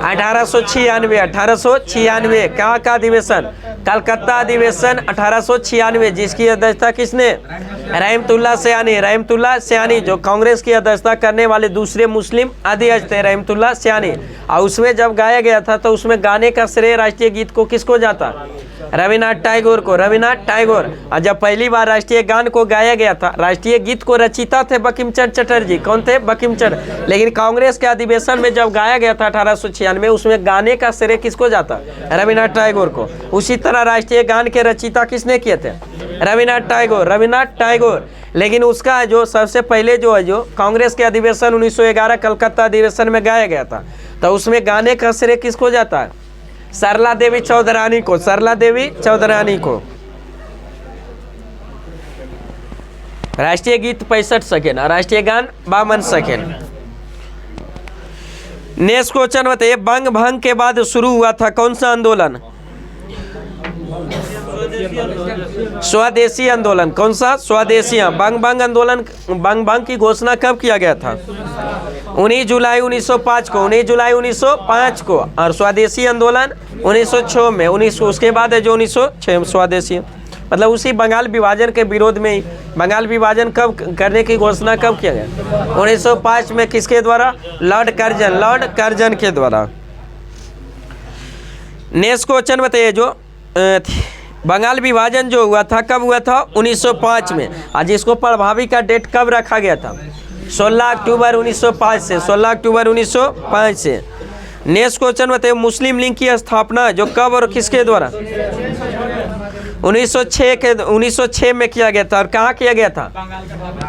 1896। 1896। कहाँ का अधिवेशन? कलकत्ता अधिवेशन 1896 जिसकी अध्यक्षता किसने? रहमतुल्लाह सयानी। रहमतुल्लाह सयानी जो कांग्रेस की अध्यक्षता करने वाले दूसरे मुस्लिम अध्यक्ष थे, रहमतुल्लाह सयानी। और उसमें जब गाया गया था तो उसमें गाने का श्रेय राष्ट्रीय गीत को किसको जाता? रविन्द्रनाथ टैगोर को। रविन्द्रनाथ टैगोर। और जब पहली बार राष्ट्रीय गान को गाया गया था, राष्ट्रीय गीत को रचिता थे बंकिम चंद्र चटर्जी। कौन थे? बंकिम चंद्र। लेकिन कांग्रेस के अधिवेशन में जब गाया गया था 1896 उसमें गाने का श्रेय किसको जाता? रविन्द्रनाथ टैगोर को। उसी तरह राष्ट्रीय गान के रचिता किसने किए थे? रविन्द्रनाथ टैगोर। रविन्द्रनाथ टैगोर। लेकिन उसका जो सबसे पहले जो है जो कांग्रेस के अधिवेशन 1911 कलकत्ता अधिवेशन में गाया गया था तो उसमें गाने का श्रेय किसको जाता है? सरला देवी चौधरानी को। सरला देवी चौधरानी को। राष्ट्रीय गीत 65 सेकेंड और राष्ट्रीय गान 52 सेकेंड। नेक्स्ट क्वेश्चन बताइए, बंग भंग के बाद शुरू हुआ था कौन सा आंदोलन? स्वदेशी आंदोलन। कौन सा? स्वदेशी। बंग भंग आंदोलन। बंग भंग की घोषणा कब किया गया था? 19 जुलाई 1905 को। 19 जुलाई 1905 को। और स्वदेशी आंदोलन 1906 में। उसके बाद है जो 1906 स्वदेशी मतलब उसी बंगाल विभाजन के विरोध में ही। बंगाल विभाजन कब करने की घोषणा कब किया गया? 1905 में। किसके द्वारा? लॉर्ड कर्जन के द्वारा। नेक्स्ट क्वेश्चन बताइए, जो बंगाल विभाजन जो हुआ था कब हुआ था? 1905 में। आज इसको प्रभावी का डेट कब रखा गया था? 16 अक्टूबर 1905 से। 16 अक्टूबर 1905 से। नेक्स्ट क्वेश्चन बताइए, मुस्लिम लीग की स्थापना जो कब और किसके द्वारा? 1906 में किया गया था। और कहाँ किया गया था?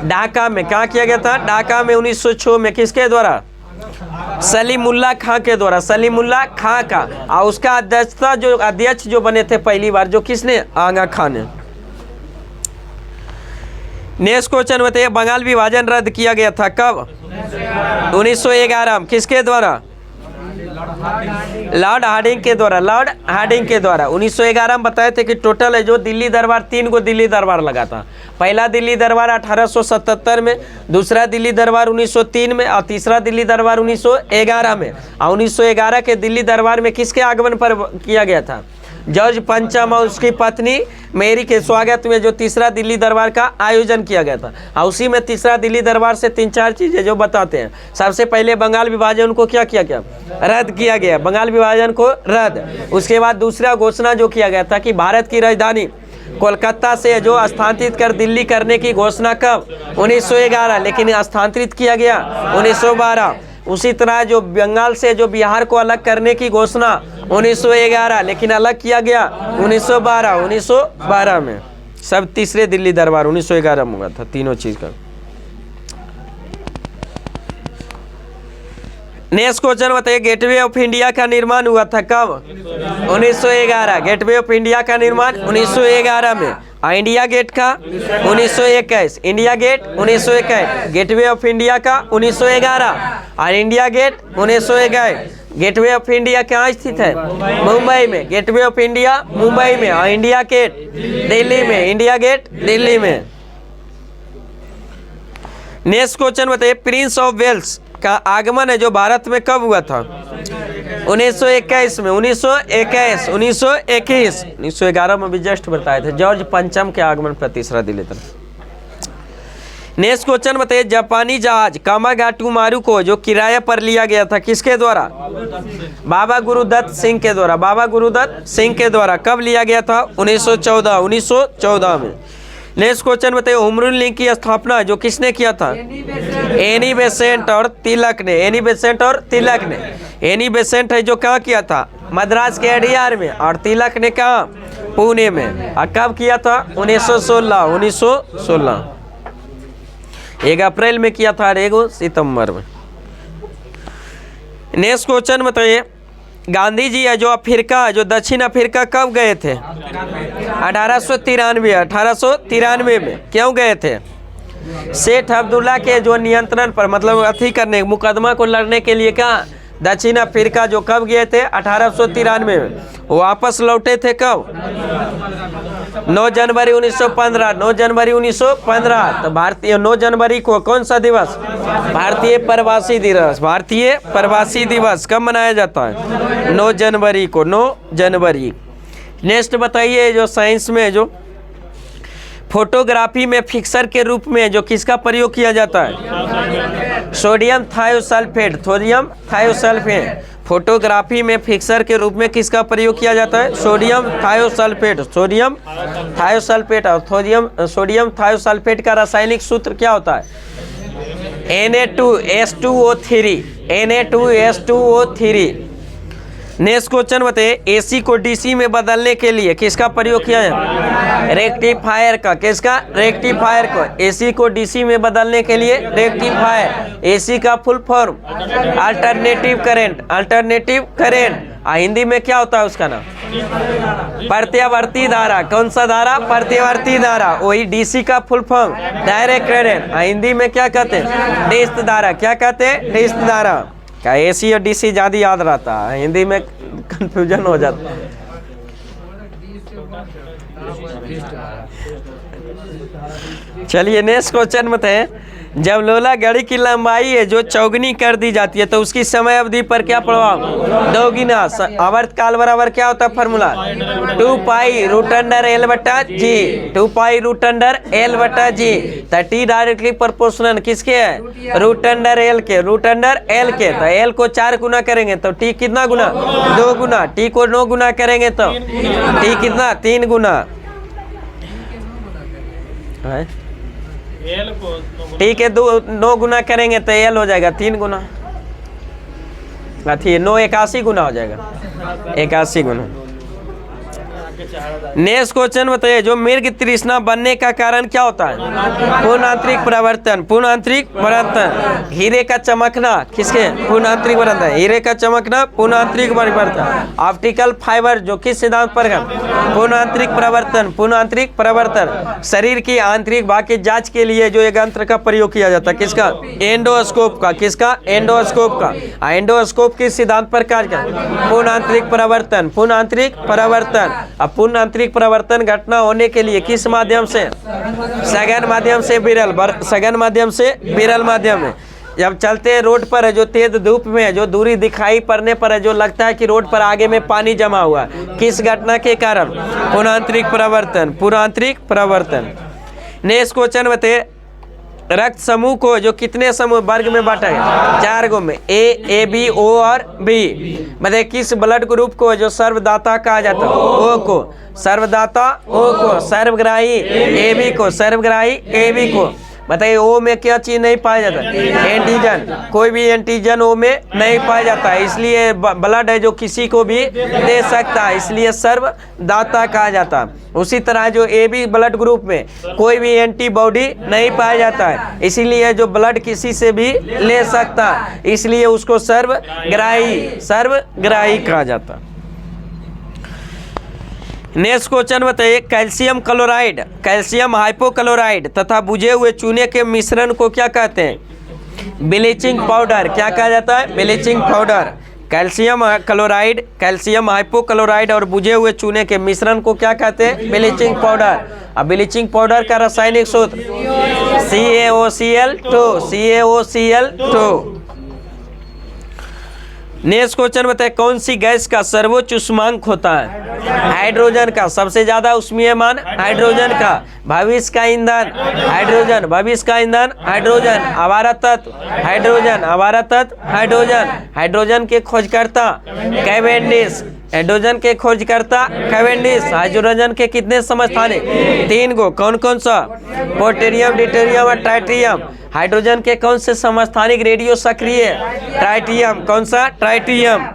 ढाका में। कहाँ किया गया था? ढाका में। 1906 में। किसके द्वारा? सलीमुल्लाह खां के द्वारा। सलीमुल्लाह खां का। और उसका अध्यक्ष जो बने थे पहली बार, जो किसने? आगा खान ने। नेक्स्ट क्वेश्चन बताइए, बंगाल विभाजन रद्द किया गया था कब? 1911 में। किसके द्वारा? लॉर्ड हार्डिंग के द्वारा। लॉर्ड हार्डिंग के द्वारा। 1911 में बताए थे कि टोटल है जो दिल्ली दरबार, 3 गो दिल्ली दरबार लगा था। पहला दिल्ली दरबार 1877 में, दूसरा दिल्ली दरबार 1903 में, और तीसरा दिल्ली दरबार 1911 में। और 1911 के दिल्ली दरबार में किसके आगमन पर किया गया था? जॉर्ज पंचम और उसकी पत्नी मेरी के स्वागत में जो तीसरा दिल्ली दरबार का आयोजन किया गया था। और उसी में तीसरा दिल्ली दरबार से 3-4 चीज़ें जो बताते हैं। सबसे पहले बंगाल विभाजन को क्या किया गया? रद्द किया गया। बंगाल विभाजन को रद्द। उसके बाद दूसरा घोषणा जो किया गया था कि भारत की राजधानी कोलकाता से जो स्थानांतरित कर दिल्ली करने की घोषणा कब? 1911। लेकिन स्थानांतरित किया गया 1912। उसी तरह जो बंगाल से जो बिहार को अलग करने की घोषणा 1911, लेकिन अलग किया गया 1912 में। सब तीसरे दिल्ली दरबार 1911 में हुआ था, तीनों चीज का। नेक्स्ट क्वेश्चन बताइए, गेटवे ऑफ इंडिया का निर्माण हुआ था कब? 1911। गेटवे ऑफ इंडिया का निर्माण 1911 में। इंडिया गेट का 1921। India gate 1921। Gateway of India का 1911 और India gate 1921। Gateway of India कहाँ स्थित है? मुंबई में। गेटवे ऑफ इंडिया मुंबई में और इंडिया गेट दिल्ली में। इंडिया गेट दिल्ली में। नेक्स्ट क्वेश्चन बताइए, प्रिंस ऑफ वेल्स का आगमन है जो भारत में कब हुआ था? 1921 में। 1921। 1911 में भी जस्ट बताए थे। जॉर्ज पंचम के आगमन पर तीसरा दिल्ली दरबार। नेक्स्ट क्वेश्चन बताइए, जापानी जहाज कामागाटू मारू को जो किराया पर लिया गया था किसके द्वारा? बाबा गुरुदत्त सिंह के द्वारा। बाबा गुरुदत्त सिंह के द्वारा। कब लिया गया था? 1914 में। नेक्स्ट क्वेश्चन बताइए, हुमरून लीग की स्थापना जो किसने किया था? एनी बेसेंट और तिलक ने। एनी बेसेंट और तिलक ने। एनी बेसेंट है जो कहाँ किया था? मद्रास के अडियार में। और तिलक ने कहाँ? पुणे में। और कब किया था? 1916। 1 अप्रैल में किया था और 1 सितंबर में। नेक्स्ट क्वेश्चन बताइए, गांधी जी है जो अफ्रीका, जो दक्षिण अफ्रीका कब गए थे? 1893 में। क्यों गए थे? सेठ अब्दुल्ला के जो नियंत्रण पर, मतलब अथी करने, मुकदमा को लड़ने के लिए। कहाँ? दक्षिण अफ्रीका। जो कब गए थे? 1893 में। वापस लौटे थे कब? 9 जनवरी 1915। 9 जनवरी 1915। तो भारतीय 9 जनवरी को कौन सा दिवस? भारतीय प्रवासी दिवस। भारतीय प्रवासी दिवस कब मनाया जाता है? 9 जनवरी को। 9 जनवरी। नेक्स्ट बताइए, जो साइंस में जो फोटोग्राफी में फिक्सर के रूप में जो किसका प्रयोग किया जाता है? Sodium thiosulphate. Sodium thiosulphate. Photography में फिक्सर के रूप में किसका प्रयोग किया जाता है? Sodium thiosulphate. Sodium thiosulphate. और सोडियम थायोसल्फेट का रासायनिक सूत्र क्या होता है? Na2S2O3। Na2S2O3। नेक्स्ट क्वेश्चन बताइए, एसी को डीसी में बदलने के लिए किसका प्रयोग किया है? रेक्टिफायर का। किसका? रेक्टिफायर को। एसी को डीसी में बदलने के लिए रेक्टिफायर। एसी का full form alternative current. Alternative current. Hindi में क्या होता है उसका नाम? प्रत्यावर्ती धारा। कौन सा धारा? प्रत्यावर्ती धारा। वही डीसी का full form direct current. Hindi में क्या कहते हैं? डिस्क धारा। क्या कहते हैं? डिस्क धारा। क्या एसी और डीसी ज़्यादा याद रहता है, हिंदी में कंफ्यूजन हो जाता है। चलिए नेक्स्ट क्वेश्चन बताएं। जब लोला घड़ी की लंबाई है जो चौगुनी कर दी जाती है तो उसकी समय अवधि पर क्या प्रभाव? दोगुना। आवर्त काल बराबर क्या होता है formula? 2 pi root under L बटा g. 2 pi root under L बटा जी। तो टी डायरेक्टली प्रोपोर्शनल किसके है? रूट अंडर एल के। रूट अंडर एल के तो एल को 4 गुना करेंगे तो टी कितना गुना? 2 गुना। टी को 9 गुना करेंगे तो टी कितना? 3 गुना। टी के 9 गुना करेंगे तो एल हो जाएगा 3 गुना। 9 81 गुना हो जाएगा। 81 गुना। नेक्स्ट क्वेश्चन बताइए। जो मृग तृष्णा बनने का कारण क्या होता है? पूर्ण आंतरिक परिवर्तन। पूर्ण आंतरिक परिवर्तन। हीरे का चमकना किसके? पूर्ण आंतरिक परिवर्तन। हीरे का चमकना पूर्ण आंतरिक परिवर्तन। ऑप्टिकल फाइबर जो किस सिद्धांत पर है? पूर्ण आंतरिक परिवर्तन। पूर्ण आंतरिक परिवर्तन। शरीर की आंतरिक भाग की जांच के लिए जो एक यंत्र का प्रयोग किया जाता है किसका? एंडोस्कोप का। किसका? एंडोस्कोप का। एंडोस्कोप किस सिद्धांत पर कार्य करता? पूर्ण आंतरिक परिवर्तन। पूर्ण आंतरिक परिवर्तन। अब पूर्ण आंतरिक परिवर्तन घटना होने के लिए किस माध्यम से? सघन माध्यम से विरल। सघन माध्यम से विरल माध्यम में। जब चलते हैं रोड पर है जो तेज धूप में है जो दूरी दिखाई पड़ने पर है जो लगता है कि रोड पर आगे में पानी जमा हुआ, किस घटना के कारण? पूर्ण आंतरिक परिवर्तन। पूर्ण आंतरिक परिवर्तन। नेक्स्ट क्वेश्चन बताइए। रक्त समूह को जो कितने समूह वर्ग में बांटा है? 4 गो में। ए बी ओ और बी। मतलब किस ब्लड ग्रुप को जो सर्वदाता कहा जाता है? ओ को सर्वदाता। ओ को सर्वग्राही। ए बी को सर्वग्राही। ए बी को। बताइए ओ में क्या चीज नहीं पाया जाता? एंटीजन। कोई भी एंटीजन ओ में नहीं पाया जाता है, इसलिए ब्लड है जो किसी को भी दे सकता है, इसलिए सर्वदाता कहा जाता है। उसी तरह जो ए बी ब्लड ग्रुप में कोई भी एंटीबॉडी नहीं पाया जाता है, इसीलिए जो ब्लड किसी से भी ले सकता है, इसलिए उसको सर्वग्राही कहा जाता है। नेक्स्ट क्वेश्चन बताइए। कैल्शियम क्लोराइड, कैल्शियम हाइपोक्लोराइड तथा बुझे हुए चूने के मिश्रण को क्या कहते हैं? Bleaching powder. क्या कहा जाता है? Bleaching powder. Calcium chloride, calcium hypochlorite और बुझे हुए चूने के मिश्रण को क्या कहते हैं? Bleaching powder. अब ब्लीचिंग पाउडर का रासायनिक सूत्र CaOCl2। नेक्स्ट क्वेश्चन बताए। कौन सी गैस का सर्वोच्च उष्मांक होता है? हाइड्रोजन का। सबसे ज्यादा उष्मीयमान हाइड्रोजन का। भविष्य का ईंधन हाइड्रोजन। भविष्य का ईंधन हाइड्रोजन। आवारा तत्व हाइड्रोजन। आवारा तत्व हाइड्रोजन। हाइड्रोजन के खोजकर्ता कैवेंडिश। हाइड्रोजन के खोजकर्ता कैवेंडिश। हाइड्रोजन के कितने समस्थानिक? 3 गो। कौन कौन सा? पोटेरियम, ड्यूटेरियम और ट्राइटियम। हाइड्रोजन के कौन से समस्थानिक रेडियो सक्रिय? ट्राइटियम। कौन सा? ट्राइटियम।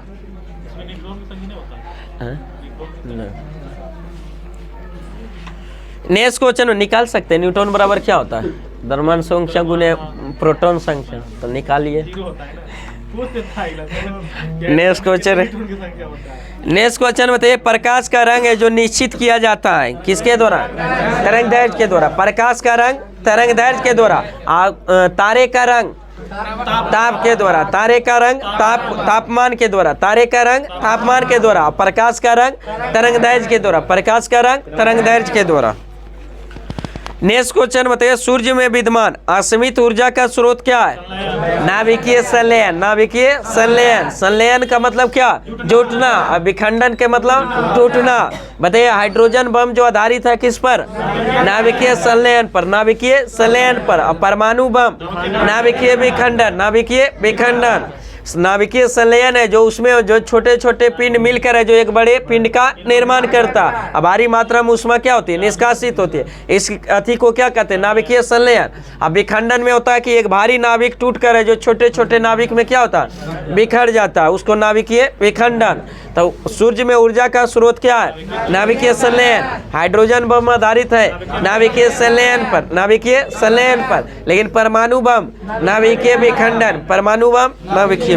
नेक्स्ट क्वेश्चन निकाल सकते हैं। न्यूटन बराबर क्या होता है? द्रव्यमान संख्या गुने प्रोटॉन संख्या। तो निकालिए। Next question. नेक्स्ट क्वेश्चन बताइए। प्रकाश का रंग है जो निश्चित किया जाता है किसके द्वारा? तरंगदैर्घ्य के द्वारा। प्रकाश का रंग तरंगदैर्घ्य के द्वारा। तारे का रंग ताप के द्वारा। तारे का रंग तापमान के द्वारा। तारे का रंग तापमान के द्वारा। प्रकाश का रंग तरंगदैर्घ्य के द्वारा। प्रकाश का रंग तरंगदैर्घ्य के द्वारा। नेक्स्ट क्वेश्चन बताइए। सूर्य में विद्यमान असीमित ऊर्जा का स्रोत क्या है? नाभिकीय संलयन। नाभिकीय संलयन। संलयन का मतलब क्या? जुटना। और विखंडन के मतलब टूटना। बताइए हाइड्रोजन बम जो आधारित है किस पर? नाभिकीय संलयन पर। नाभिकीय संलयन पर। और परमाणु बम नाभिकीय विखंडन। नाभिकीय विखंडन। नाभिकीय संलयन है जो उसमें जो छोटे छोटे पिंड मिलकर है जो एक बड़े पिंड का निर्माण करता है। अब भारी मात्रा में ऊष्मा क्या होती है? निष्कासित होती है। इस अति को क्या कहते हैं? नाभिकीय संलयन। अब विखंडन में होता है कि एक भारी नाभिक टूट कर है जो छोटे छोटे नाभिक में क्या होता है? बिखर जाता है, उसको नाभिकीय विखंडन। तो सूर्य में ऊर्जा का स्रोत क्या है? नाभिकीय संलयन। हाइड्रोजन बम आधारित है नाभिकीय संलयन पर। नाभिकीय संलयन पर। लेकिन परमाणु बम नाभिकीय विखंडन। परमाणु बम नाभिकीय विखंडन।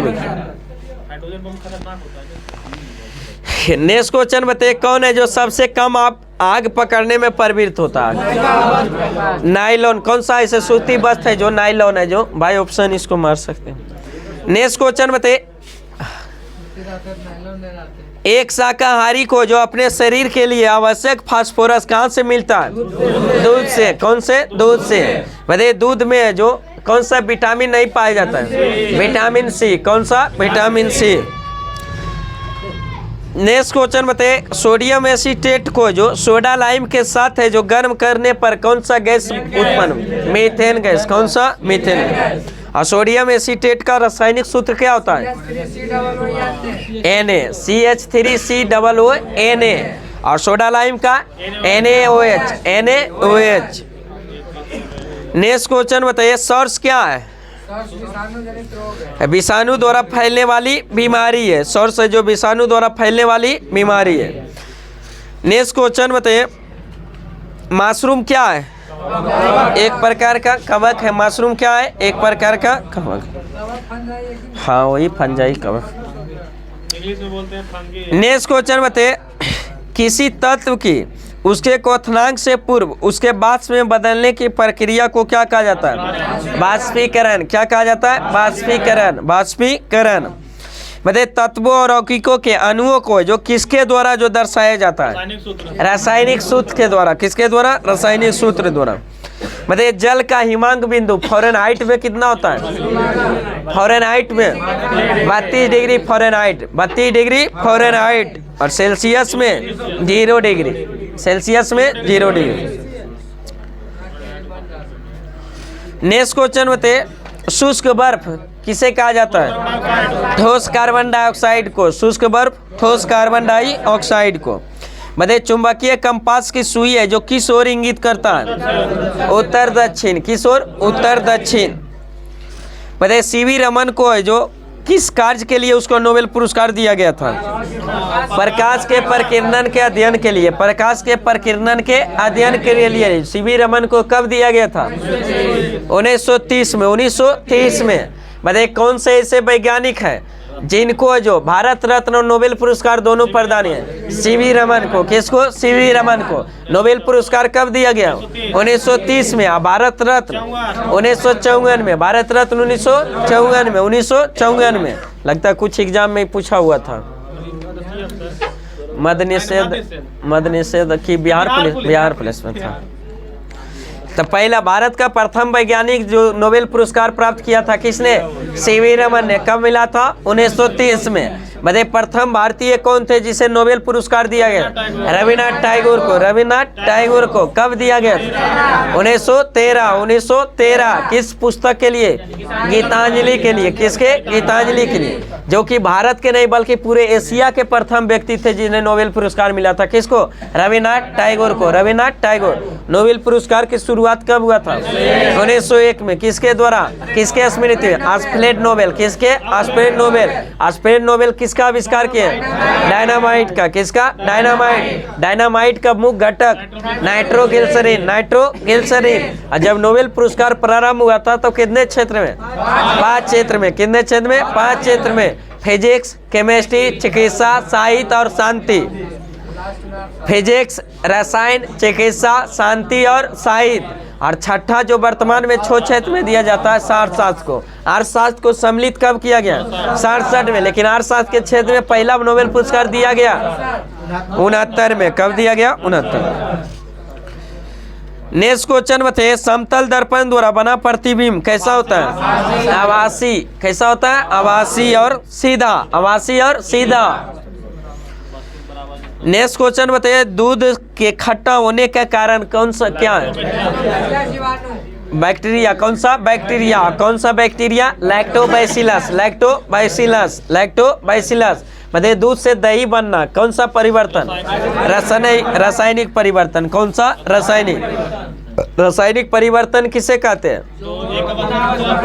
नेक्स्ट क्वेश्चन बताइए। कौन है जो सबसे कम आग पकड़ने में प्रवृत्त होता है? नायलॉन। कौन सा ऐसे सूती वस्त्र है जो नायलॉन है जो? भाई ऑप्शन इसको मार सकते हैं। नेक्स्ट क्वेश्चन बताइए। एक शाकाहारी को जो अपने शरीर के लिए आवश्यक फास्फोरस कहाँ से मिलता है? दूध से। कौन से? दूध से। बताइए दूध में जो कौन सा विटामिन नहीं पाया जाता है? Vitamin C. कौन सा? Vitamin C. नेक्स्ट क्वेश्चन बताइए, सोडियम एसीटेट को जो सोडा लाइम के साथ है जो गर्म करने पर कौन सा गैस उत्पन्न? Methane gas. कौन सा? Methane gas. और सोडियम एसीटेट का रासायनिक सूत्र क्या होता है? Na। और सोडा लाइम का NaOH। नेक्स्ट क्वेश्चन बताइए, सॉर्स क्या है? विषाणु द्वारा फैलने वाली बीमारी है। सॉर्स है जो विषाणु द्वारा फैलने वाली बीमारी है। नेक्स्ट क्वेश्चन बताइए, मशरूम क्या है? एक प्रकार का कवक है। मशरूम क्या है? एक प्रकार का कवक। हाँ वही फंजाई कवक इंग्लिश में बोलते हैं फंगी। नेक्स्ट क्वेश्चन बताइए, किसी तत्व की उसके क्वथनांक से पूर्व उसके वाष्प में बदलने की प्रक्रिया को क्या कहा जाता है? वाष्पीकरण। क्या कहा जाता है? वाष्पीकरण। वाष्पीकरण। बताइए तत्वों और यौगिकों के अणुओं को जो किसके द्वारा जो दर्शाया जाता है? रासायनिक सूत्र के द्वारा। किसके द्वारा? रासायनिक सूत्र द्वारा। बताइए जल का हिमांक बिंदु फ़ारेनहाइट में कितना होता है? फ़ारेनहाइट में 32 डिग्री फ़ारेनहाइट। 32 degree Fahrenheit. और सेल्सियस में 0 डिग्री। सेल्सियस में 0 डिग्री। नेक्स्ट क्वेश्चन बताइए, शुष्क बर्फ किसे कहा जाता है? ठोस कार्बन डाइऑक्साइड को। शुष्क बर्फ ठोस कार्बन डाइऑक्साइड को। बताइए चुंबकीय कंपास की सुई है जो किस ओर इंगित करता है? उत्तर दक्षिण। किस ओर? उत्तर दक्षिण। बताइए सीवी रमन को है जो किस कार्य के लिए उसको नोबेल पुरस्कार दिया गया था? प्रकाश के प्रकीर्णन के अध्ययन के लिए। प्रकाश के प्रकीर्णन के अध्ययन के लिए सीवी रमन को कब दिया गया था? 1930 में। 1930 में। बताइए कौन से ऐसे वैज्ञानिक हैं जिनको जो भारत रत्न और नोबेल पुरस्कार दोनों प्रदान है? सीवी रमन को। किसको? सीवी रमन को। नोबेल पुरस्कार कब दिया गया? 1930 में। भारत रत्न 1954 में। भारत रत्न 1954 में। 1954 में। लगता है कुछ एग्जाम में पूछा हुआ था। मद निषेध की बिहार पुलिस में था। तो पहला भारत का प्रथम वैज्ञानिक जो नोबेल पुरस्कार प्राप्त किया था किसने? सीवी रमन ने। कब मिला था? 1930 में। बताइए प्रथम भारतीय कौन थे जिसे नोबेल पुरस्कार दिया गया? रविन्द्रनाथ टैगोर को। रविन्द्रनाथ टैगोर को। कब दिया गया? 1913। 1913। किस पुस्तक के लिए? गीतांजलि के लिए। किसके? गीतांजलि के लिए। जो कि भारत के नहीं बल्कि पूरे एशिया के प्रथम व्यक्ति थे जिन्हें नोबेल पुरस्कार मिला था। किसको? रविन्द्रनाथ टैगोर को। रविन्द्रनाथ टैगोर। नोबेल पुरस्कार की शुरुआत कब हुआ था? 1901 में। किसके द्वारा? किसके स्मृति? Alfred Nobel. किसके? Alfred Nobel. आल्फ्रेड नोबेल किसका आविष्कार किया? डायनामाइट का। किसका? डायनामाइट। डायनामाइट का मुख्य घटक नाइट्रोग्लिसरीन। नाइट्रोग्लिसरीन। और जब नोबेल पुरस्कार प्रारंभ हुआ था तो कितने क्षेत्र में? 5 क्षेत्र में। कितने क्षेत्र में? 5 क्षेत्र में। फिजिक्स, केमिस्ट्री, चिकित्सा, साहित्य और शांति। फिजिक्स, रसायन, चिकित्सा, शांति और साहित्य। और छठा जो वर्तमान में 6 क्षेत्र में दिया जाता है अर्थशास्त्र को। अर्थशास्त्र को सम्मिलित कब किया गया? 67 में। लेकिन अर्थशास्त्र के क्षेत्र में पहला नोबेल पुरस्कार दिया गया 69 में। कब दिया गया? 69। नेक्स्ट क्वेश्चन बताइए, समतल दर्पण द्वारा बना प्रतिबिंब कैसा होता है? आभासी। कैसा होता है? आभासी और सीधा। आभासी और सीधा। नेक्स्ट क्वेश्चन बताइए, दूध के खट्टा होने का कारण कौन सा क्या है? बैक्टीरिया। कौन सा? बैक्टीरिया। कौन सा बैक्टीरिया? लैक्टोबैसिलस। लैक्टोबैसिलस। लैक्टोबैसिलस। बताइए दूध से दही बनना कौन सा परिवर्तन? रासायनिक परिवर्तन। कौन सा? रासायनिक परिवर्तन किसे कहते हैं?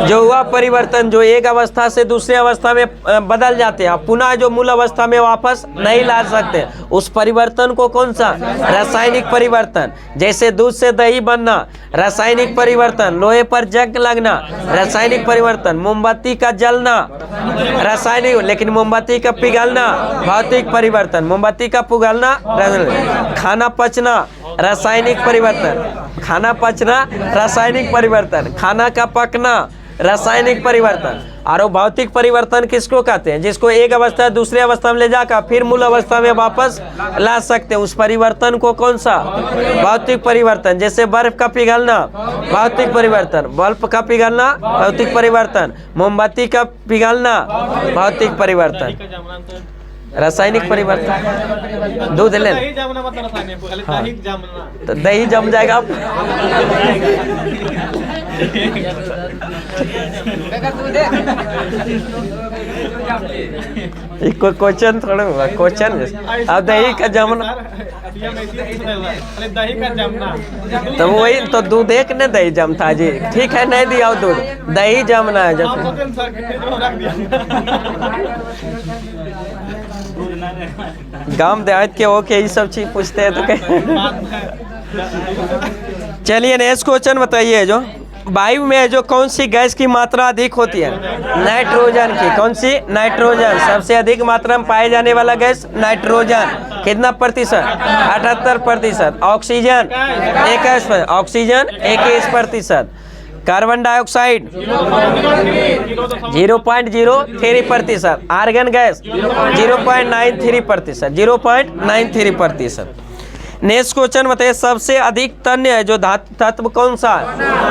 जो हुआ परिवर्तन जो एक अवस्था से दूसरी अवस्था में बदल जाते हैं, पुनः जो मूल अवस्था में वापस नहीं ला सकते, उस परिवर्तन को कौन सा? रासायनिक परिवर्तन। जैसे दूध से दही बनना रासायनिक परिवर्तन, लोहे पर जंग लगना रासायनिक परिवर्तन, मोमबत्ती का जलना रासायनिक, लेकिन मोमबत्ती का पिघलना भौतिक परिवर्तन, मोमबत्ती का पिघलना, खाना पचना रासायनिक परिवर्तन, खाना पचना रासायनिक परिवर्तन, खाना का पकना रासायनिक परिवर्तन। और वो भौतिक परिवर्तन किसको कहते हैं? जिसको एक अवस्था दूसरी अवस्था में ले जाकर फिर मूल अवस्था में वापस ला सकते हैं, उस परिवर्तन को कौन सा? भौतिक परिवर्तन। जैसे बर्फ का पिघलना भौतिक परिवर्तन, बल्ब का पिघलना भौतिक परिवर्तन, मोमबत्ती का पिघलना भौतिक परिवर्तन, रासायनिक परिवर्तन। दूध ले हाँ। तो दही जम जाएगा कोई क्वेश्चन थोड़ा हुआ क्वेश्चन। अब दही का जमना तो वही तो दूध एक ने दही जमता जी। ठीक है नहीं दिया दूध, दही जमना है जब गांव देहात के ओके ये सब चीज पूछते हैं तो चलिए नेक्स्ट क्वेश्चन बताइए। जो वायु में जो कौन सी गैस की मात्रा अधिक होती है? नाइट्रोजन की। कौन सी? नाइट्रोजन। सबसे अधिक मात्रा में पाए जाने वाला गैस नाइट्रोजन। कितना प्रतिशत? 78%। Oxygen 21%। Oxygen 21%। Carbon dioxide 0.03%। Argon gas 0.93%। 0.93%। Next question बताइए। सबसे अधिक तन्य है जो धातु तत्व कौन सा?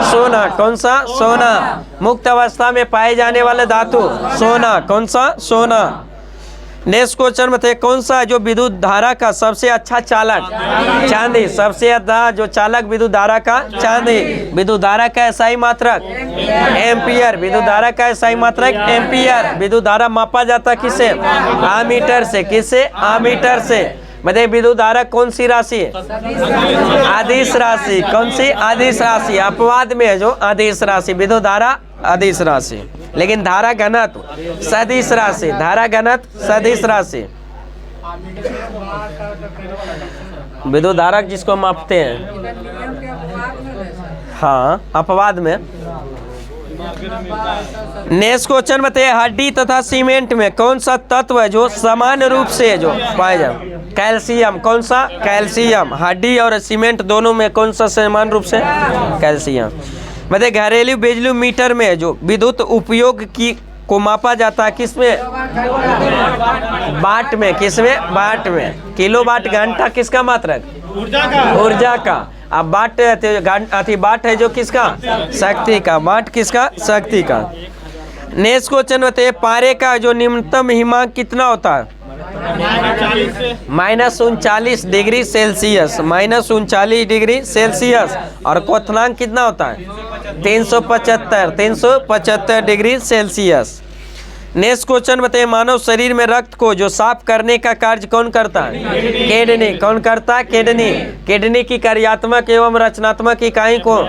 सोना। कौन सा? सोना। मुक्त अवस्था में पाए जाने वाले धातु सोना। कौन सा? सोना। नेक्स्ट क्वेश्चन बताइए। कौन सा जो विद्युत धारा का सबसे अच्छा चालक? चांदी। सबसे अच्छा जो चालक विद्युत धारा का? चांदी। विद्युत धारा का एसआई मात्रक? एम्पियर। विद्युत धारा का एसआई मात्रक? एम्पियर। विद्युत धारा मापा जाता किससे? आमीटर से। किससे? आमीटर से। बताइए विद्युत धारा कौन सी राशि है? आदिश राशि। कौन सी? आदिश राशि। अपवाद में है जो आदिश राशि। विद्युत धारा आदिश राशि, लेकिन धारा घनत्व सदिश राशि। धारा घनत्व सदिश राशि। विद्युत धारा जिसको मापते हैं हाँ अपवाद में। नेक्स्ट क्वेश्चन बताइए। हड्डी तथा सीमेंट में कौन सा तत्व है जो समान रूप से जो पाया जाए? कैल्शियम। कौन सा? कैल्शियम। हड्डी और सीमेंट दोनों में कौन सा समान रूप से? कैल्शियम। मतलब घरेलू बिजली मीटर में जो विद्युत उपयोग की को मापा जाता है किसमें? वाट में। किसमें? वाट में। किलोवाट घंटा किसका मात्रक? ऊर्जा का। अब वाट वाट है जो किसका? शक्ति का। वाट किसका? शक्ति का। नेक्स्ट क्वेश्चन बताइए। पारे का जो न्यूनतम हिमांक कितना होता है? -39 डिग्री सेल्सियस। -39 degree Celsius. और क्वथनांक कितना होता है? 375 डिग्री सेल्सियस। नेक्स्ट क्वेश्चन बताइए। मानव शरीर में रक्त को जो साफ करने का कार्य कौन करता है? किडनी। कौन करता है? किडनी। किडनी की कार्यात्मक एवं रचनात्मक इकाई को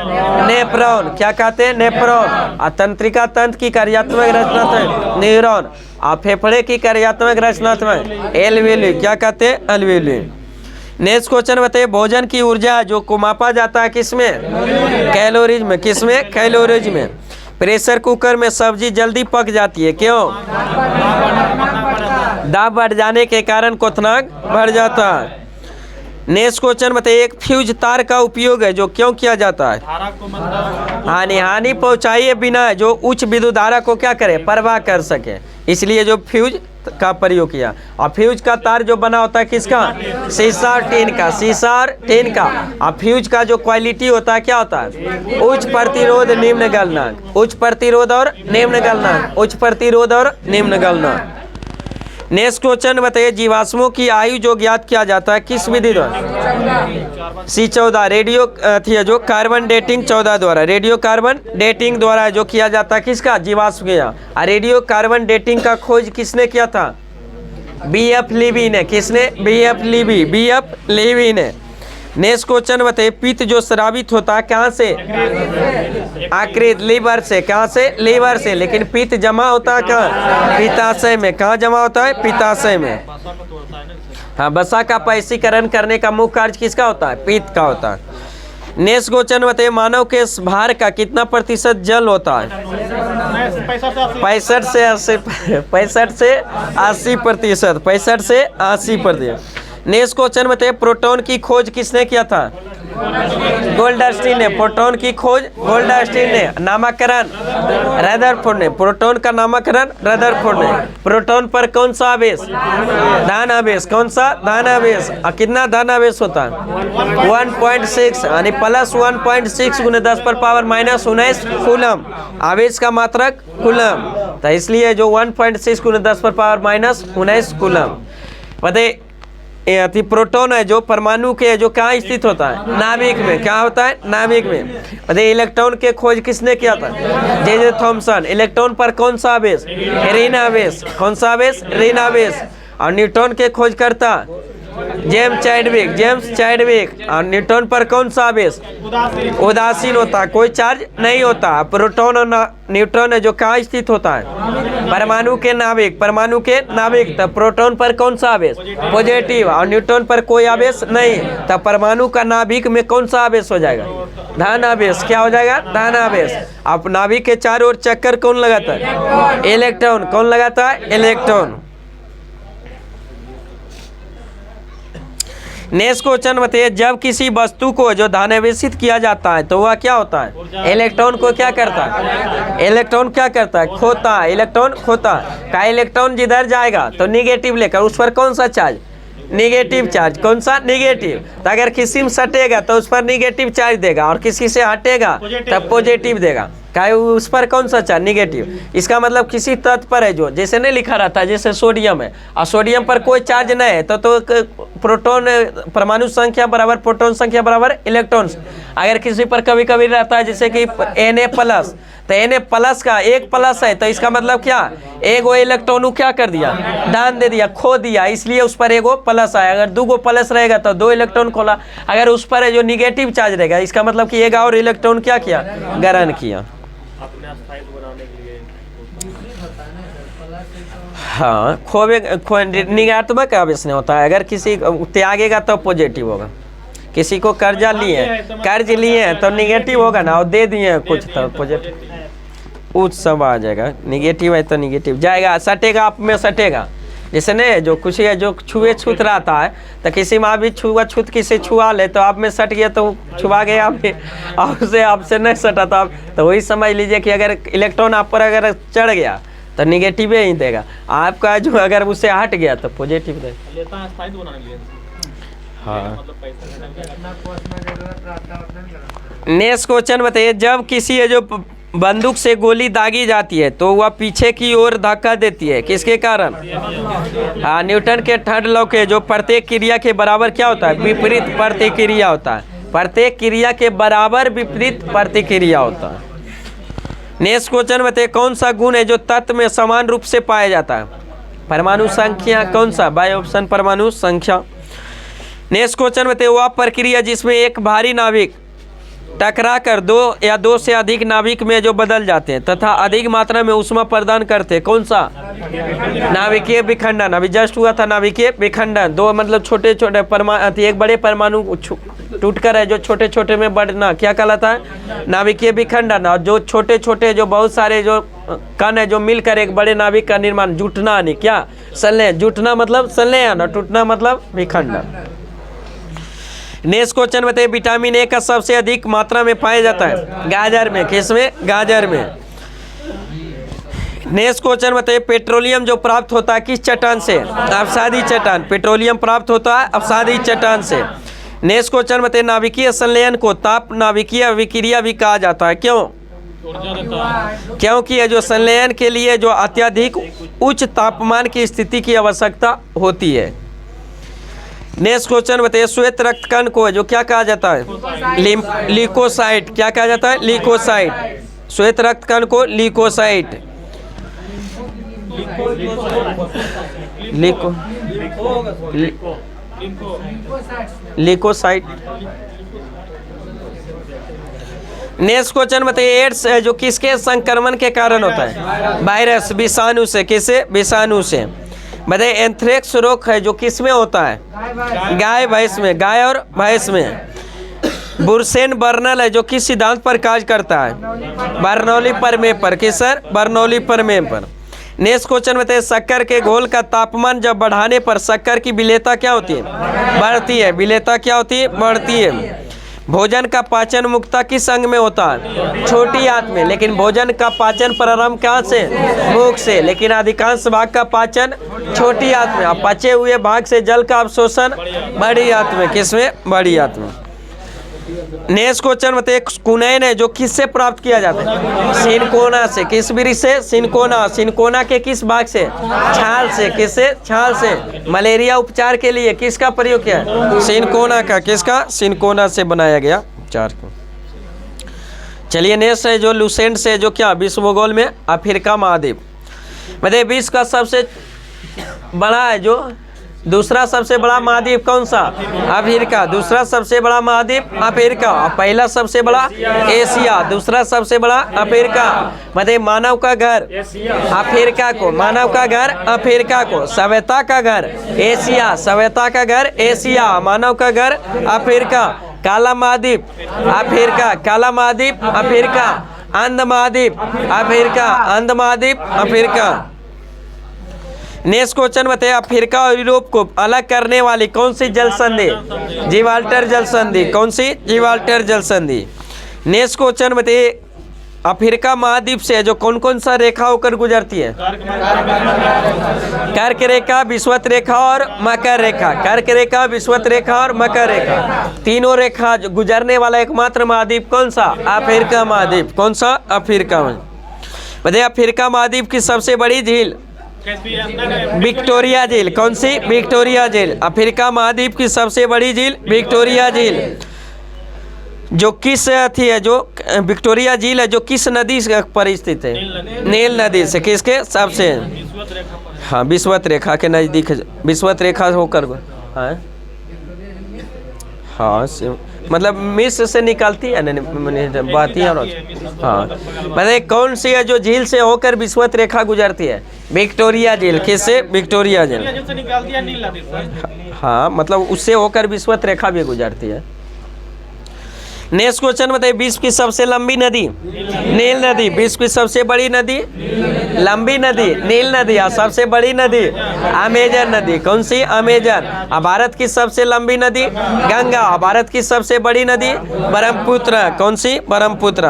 नेफ्रॉन क्या कहते हैं? नेफ्रॉन। और तंत्रिका तंत्र की कार्यात्मक रचनात्मक न्यूरॉन। और फेफड़े की कार्यात्मक रचनात्मक एल्वेली क्या कहते हैं? एल्वेली। नेक्स्ट क्वेश्चन बताइए। भोजन की ऊर्जा जो को मापा जाता है किसमें? कैलोरीज में। किसमें? कैलोरीज में। प्रेशर कुकर में सब्जी जल्दी पक जाती है क्यों? दाब बढ़ जाने के कारण क्वथनांक बढ़ जाता है। नेक्स्ट क्वेश्चन बताइए। एक फ्यूज तार का उपयोग है जो क्यों किया जाता है? हानि पहुंचाए बिना जो उच्च विद्युत धारा को क्या करे? प्रवाह कर सके, इसलिए जो फ्यूज का प्रयोग किया। और फ्यूज का तार जो बना होता है किसका? शीशा और टीन का। शीशा और टीन का। और फ्यूज का जो क्वालिटी होता है क्या होता है? उच्च प्रतिरोध निम्न गलनांक। उच्च प्रतिरोध और निम्न गलनांक। उच्च प्रतिरोध और निम्न गलनांक। नेक्स्ट क्वेश्चन बताइए। जीवाश्मों की आयु जो ज्ञात किया जाता है किस विधि द्वारा? C14 रेडियो थी जो कार्बन डेटिंग 14 द्वारा। रेडियो कार्बन डेटिंग द्वारा जो किया जाता है किसका? जीवाश्म किया। रेडियो कार्बन डेटिंग का खोज किसने किया था? B.F. लीवी ने। किसने? B.F. लीवी। B.F. लीवी ने। नेक्स्ट क्वेश्चन बताइए। पित्त जो स्रावित होता है कहाँ से? आकृत लीवर से। कहाँ से? लीवर से। लेकिन पित्त जमा होता है कहाँ? पित्ताशय में। कहाँ जमा होता है? पित्ताशय में। हाँ वसा का पैसीकरण करने का मुख्य कार्य किसका होता है? पित्त का होता है। नेक्स्ट क्वेश्चन बताइए। मानव के भार का कितना प्रतिशत जल होता है? 65 से 80%। नेक्स्ट क्वेश्चन बताइए। प्रोटॉन की खोज किसने किया था? गोल्डस्टीन ने। प्रोटॉन की खोज गोल्डस्टीन ने। नामकरण रदरफोर्ड ने। प्रोटॉन का नामकरण रदरफोर्ड ने। प्रोटॉन पर कौन सा आवेश? धन आवेश। कौन सा? धन आवेश। और कितना धन आवेश होता है? 1.6 यानी प्लस 1.6 गुने 10⁻⁻19 कूलम। आवेश का मात्रक कूलम, तो इसलिए जो 1.6 गुने 10⁻⁻19 कूलम। पता प्रोटॉन है जो परमाणु के जो कहाँ स्थित होता है? नाभिक में। क्या होता है? नाभिक में। पता इलेक्ट्रॉन के खोज किसने किया था? J Thomson. इलेक्ट्रॉन पर कौन सा आवेश? ऋण आवेश। कौन सा आवेश? ऋण आवेश। और न्यूट्रॉन के खोज करता जेम्स चैडविक। James Chadwick. और न्यूट्रॉन पर कौन सा आवेश? उदासीन होता है, कोई चार्ज नहीं होता। प्रोटॉन और न्यूट्रॉन है जो कहाँ स्थित होता है? परमाणु के नाभिक। परमाणु के नाभिक। तब प्रोटॉन पर कौन सा आवेश? पॉजिटिव। और न्यूट्रॉन पर कोई आवेश नहीं। तब परमाणु का नाभिक में कौन सा आवेश हो जाएगा? धन आवेश। क्या हो जाएगा? धन आवेश। अब नाभिक के चारों ओर चक्कर कौन लगाता है? इलेक्ट्रॉन। कौन लगाता है? इलेक्ट्रॉन। नेक्स्ट क्वेश्चन बताइए, जब किसी वस्तु को जो धनावेशित किया जाता है तो वह क्या होता है? इलेक्ट्रॉन को क्या करता है? इलेक्ट्रॉन क्या करता है? खोता है। इलेक्ट्रॉन खोता है। का इलेक्ट्रॉन जिधर जाएगा तो निगेटिव लेकर, उस पर कौन सा चार्ज? Negative charge. कौन सा? निगेटिव। तो अगर किसी में सटेगा तो उस पर निगेटिव चार्ज देगा, और किसी से हटेगा तब पॉजिटिव देगा। क्या उस पर कौन सा चार्ज? निगेटिव। इसका मतलब किसी तत्व पर है जो, जैसे नहीं लिखा रहता है जैसे सोडियम है, और सोडियम पर कोई चार्ज नहीं है तो प्रोटॉन परमाणु संख्या बराबर प्रोटॉन संख्या बराबर इलेक्ट्रॉन। अगर किसी पर कभी कभी रहता है जैसे कि Na+, तो Na+ का एक प्लस है, तो इसका मतलब क्या? एगो इलेक्ट्रॉन क्या कर दिया? दान दे दिया, खो दिया, इसलिए उस पर एगो प्लस आया। अगर 2 प्लस रहेगा तो 2 इलेक्ट्रॉन खोला। अगर उस पर जो निगेटिव चार्ज रहेगा, इसका मतलब कि एक और इलेक्ट्रॉन क्या किया? ग्रहण किया। हाँ, निगेटिव आवेश नहीं होता है। अगर किसी त्यागेगा तो पॉजिटिव होगा। किसी को कर्ज लिए हैं तो निगेटिव होगा ना, और दे दिए कुछ तो पॉजिटिव, उस सब आ जाएगा। निगेटिव है तो निगेटिव जाएगा। सटेगा आप में सटेगा, जैसे नहीं जो कुछ है जो छुए छूत रहता है, तो किसी में भी छुआ छूत किसी छुआ ले तो आप में सट गया तो छुआ गया आप भी, और उसे आपसे नहीं सटा तो आप, तो वही समझ लीजिए कि अगर इलेक्ट्रॉन आप पर अगर चढ़ गया तो निगेटिव ही देगा। आपका जो अगर उससे हट गया तो पॉजिटिव देगा। हाँ। नेक्स्ट क्वेश्चन बताइए, जब किसी जो बंदूक से गोली दागी जाती है तो वह पीछे की ओर धक्का देती है, किसके कारण? हाँ, न्यूटन के थर्ड लॉ के जो प्रत्येक क्रिया के बराबर क्या होता है? विपरीत प्रतिक्रिया होता है। प्रत्येक क्रिया के बराबर विपरीत प्रतिक्रिया होता है। नेक्स्ट क्वेश्चन बताइए, कौन सा गुण है जो तत्व में समान रूप से पाया जाता है? परमाणु संख्या। कौन सा? बाय ऑप्शन परमाणु संख्या। नेक्स्ट क्वेश्चन बताइए, वह प्रक्रिया जिसमें एक भारी नाभिक टकरा कर 2 या 2 से अधिक नाभिक में जो बदल जाते हैं तथा अधिक मात्रा में ऊष्मा प्रदान करते हैं, कौन सा? नाभिकीय विखंडन। अभी जस्ट हुआ था नाभिकीय विखंडन। 2 मतलब छोटे छोटे परमाणु, एक बड़े परमाणु टूटकर है जो छोटे छोटे में बढ़ना, क्या कहलाता है? नाभिकीय विखंडन। और जो छोटे छोटे जो बहुत सारे जो कण है जो मिलकर एक बड़े नाभिक का निर्माण, जुटना नहीं, क्या? संलयन। जुटना मतलब संलयन, और टूटना मतलब विखंडन। नेक्स्ट क्वेश्चन बताइए, विटामिन ए का सबसे अधिक मात्रा में पाया जाता है? गाजर में। किसमें? गाजर में। नेक्स्ट क्वेश्चन बताइए, पेट्रोलियम जो प्राप्त होता है किस चट्टान से? अवसादी चट्टान। पेट्रोलियम प्राप्त होता है अवसादी चट्टान से। नेक्स्ट क्वेश्चन बताइए, नाभिकीय संलयन को ताप नाभिकीय विक्रिया भी कहा जाता है, क्यों? क्योंकि ये जो संलयन के लिए जो अत्यधिक उच्च तापमान की स्थिति की आवश्यकता होती है। नेक्स्ट क्वेश्चन बताइए, श्वेत रक्त कण को जो क्या कहा जाता है? ल्यूकोसाइट। क्या कहा जाता है? ल्यूकोसाइट। श्वेत रक्त कण को ल्यूकोसाइट। ल्यूकोसाइट। नेक्स्ट क्वेश्चन बताइए, एड्स जो किसके संक्रमण के कारण होता है? वायरस, विषाणु से। किसे? विषाणु से। बताइए, एंथ्रेक्स रोग है जो किस में होता है? गाय भैंस में। गाय और भैंस में। बुरसेन बर्नल है जो किस सिद्धांत पर कार्य करता है? बर्नौली प्रमेय पर। किस सर? बर्नौली प्रमेय पर। नेक्स्ट क्वेश्चन बताइए, शक्कर के घोल का तापमान जब बढ़ाने पर शक्कर की विलेयता क्या होती है? बढ़ती है। विलेयता क्या होती है? बढ़ती है। भोजन का पाचन मुख्यतः किस अंग में होता है? छोटी आंत में। लेकिन भोजन का पाचन प्रारंभ कहाँ से? मुख से। लेकिन अधिकांश भाग का पाचन छोटी आंत में, और पचे हुए भाग से जल का अवशोषण बड़ी आंत में। किसमें? बड़ी आंत में। नेक्स्ट क्वेश्चन बताइए, कुनैन है जो किससे प्राप्त किया जाता है? सिनकोना से। किस वृक्ष से? सिनकोना। सिनकोना के किस भाग से? छाल से। किससे? छाल से। मलेरिया उपचार के लिए किसका प्रयोग किया? सिनकोना का। किसका? सिनकोना से बनाया गया उपचार का। चलिए नेक्स्ट है जो लुसेंट से, जो क्या विश्व भूगोल में अफ्रीका महाद्वीप, मतलब विश्व का सबसे बड़ा है जो दूसरा सबसे बड़ा महाद्वीप कौन सा? अफ्रीका। दूसरा सबसे बड़ा महाद्वीप अफ्रीका। पहला सबसे बड़ा एशिया, दूसरा सबसे बड़ा अफ्रीका। मतलब मानव का घर अफ्रीका को, मानव का घर अफ्रीका को, सभ्यता का घर एशिया, सभ्यता का घर एशिया, मानव का घर अफ्रीका। काला महाद्वीप अफ्रीका, काला महाद्वीप अफ्रीका। अंध महाद्वीप अफ्रीका, अंध महाद्वीप अफ्रीका। नेक्स्ट क्वेश्चन बताइए, अफ्रीका और यूरोप को अलग करने वाली कौन सी जल संधि? जिब्राल्टर जल संधि। कौन सी? जिब्राल्टर जल संधि। नेक्स्ट क्वेश्चन बताइए, अफ्रीका महाद्वीप से जो कौन कौन सा रेखा होकर गुजरती है? कर्क रेखा, विषुवत रेखा और मकर रेखा। कर्क रेखा, विषुवत रेखा और मकर रेखा, तीनों रेखा गुजरने वाला एकमात्र महाद्वीप कौन सा? अफ्रीका महाद्वीप। कौन सा? अफ्रीका में। बताइए, अफ्रीका महाद्वीप की सबसे बड़ी झील? विक्टोरिया झील। कौन सी? विक्टोरिया झील। अफ्रीका महाद्वीप की सबसे बड़ी झील विक्टोरिया झील, जो किस थी है, जो विक्टोरिया झील है जो किस नदी पर स्थित है? नील नदी से। किसके? सबसे, हाँ, विषुवत रेखा के नजदीक, विषुवत रेखा होकर, हाँ, मतलब मिस्र से निकलती है ना बात ही। और हाँ, मतलब कौन सी है जो झील से होकर विषुवत रेखा गुजरती है? विक्टोरिया झील। किससे? विक्टोरिया झील। हाँ, मतलब उससे होकर विषुवत रेखा भी गुजरती है। नेक्स्ट क्वेश्चन बताइए, विश्व की सबसे लंबी नदी? नील नदी। विश्व की सबसे बड़ी नदी? लंबी नदी नील नदी। और सबसे बड़ी नदी? अमेजन नदी। कौन सी? अमेजन। और भारत की सबसे लंबी नदी? गंगा। और भारत की सबसे बड़ी नदी? ब्रह्मपुत्र। कौन सी? ब्रह्मपुत्र।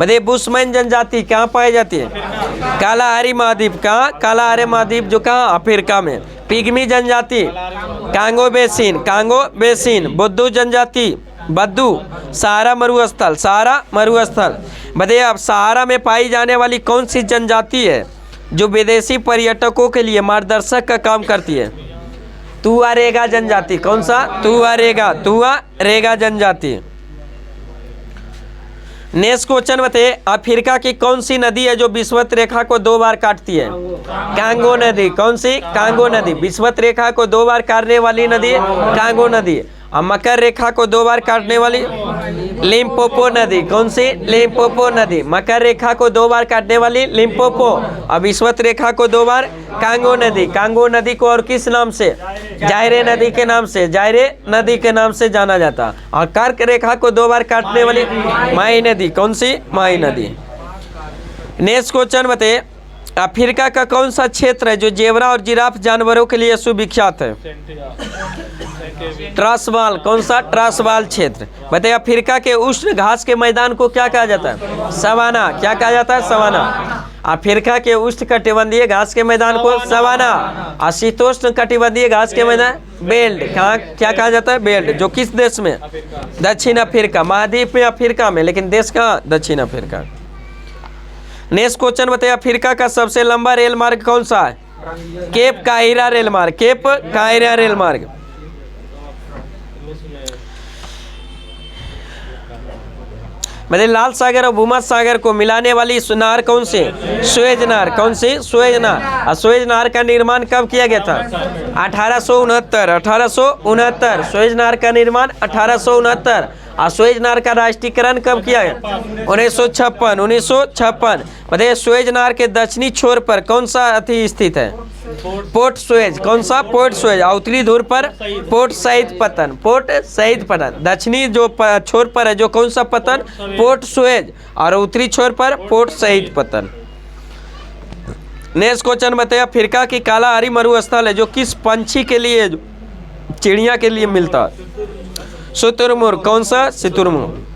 बताइए, बुशमैन जनजाति कहाँ पाई जाती है? कालाहारी महाद्वीप। कहाँ? कालाहारी महाद्वीप, जो कहाँ? अफ्रीका में। पिग्मी जनजाति? Congo basin. Congo basin. बुद्धू जनजाति? बद्दू। सहारा मरुस्थल। सहारा मरुस्थल। बताइए, अब सहारा में पाई जाने वाली कौन सी जनजाति है जो विदेशी पर्यटकों के लिए मार्गदर्शक का काम करती है? तुआरेगा जनजाति। कौन सा? तुआरेगा। तुआरेगा जनजाति। नेक्स्ट क्वेश्चन बताइए, अफ्रीका की कौन सी नदी है जो विषुवत रेखा को 2 बार काटती है? कांगो नदी। कौन सी? कांगो नदी। विषुवत रेखा को 2 बार काटने वाली नदी कांगो नदी। और मकर रेखा को 2 बार काटने वाली? लिम्पोपो नदी। कौन सी? लिम्पोपो नदी। मकर रेखा को 2 बार काटने वाली? लिम्पोपो। और विषुवत रेखा को 2 बार? कांगो नदी। कांगो नदी को और किस नाम से? जायरे नदी के नाम से, जायरे नदी के नाम से जाना जाता। और कर्क रेखा को 2 बार काटने वाली? माई नदी। कौन सी? माई नदी। नेक्स्ट क्वेश्चन बताइए, अफ्रीका का कौन सा क्षेत्र है जो जेबरा और जिराफ जानवरों के लिए सुविख्यात है? ट्रांसवाल। कौन सा? ट्रांसवाल क्षेत्र। बताइए, अफ्रीका के उष्ण घास के मैदान को क्या कहा जाता है? सवाना। क्या कहा जाता है? सवाना। अफ्रीका के उष्ण कटिबंधीय घास के मैदान को सवाना। और शीतोष्ण कटिबंधीय घास के मैदान बेल्ट। कहाँ क्या कहा जाता है? बेल्ट। जो किस देश में? दक्षिण अफ्रीका। महाद्वीप में अफ्रीका में, लेकिन देश कहाँ? दक्षिण अफ्रीका। नेक्स्ट क्वेश्चन बताइए, अफ्रीका का सबसे लंबा रेल मार्ग कौन सा है? केप काहिरा रेल मार्ग। केप काहिरा रेल मार्ग। मतलब लाल सागर और भूमध्य सागर को मिलाने वाली नार कौन सी? सुएज नार। कौन सी? सुएज नार। और सुएज नार का निर्माण कब किया गया था? 1869। 1869 सुएज नार का निर्माण 1869। और सुएज नार का राष्ट्रीयकरण कब किया गया? 1956। 1956। बताइए, सुएज नार के दक्षिणी छोर पर कौन सा अति स्थित है? Port Suez. कौन सा? Port Suez. उत्तरी ध्रुव पर पोर्ट सईद पतन। पोर्ट सईद पतन। दक्षिणी जो छोर पर है जो कौन सा पतन? Port Suez. और उत्तरी छोर पर पोर्ट सईद पतन। नेक्स्ट क्वेश्चन बताइए, अफ्रीका की कालाहारी मरुस्थल है जो किस पंछी के लिए, चिड़िया के लिए मिलता है? शुतुरमुर्ग, कौन सा? शुतुरमुर्ग।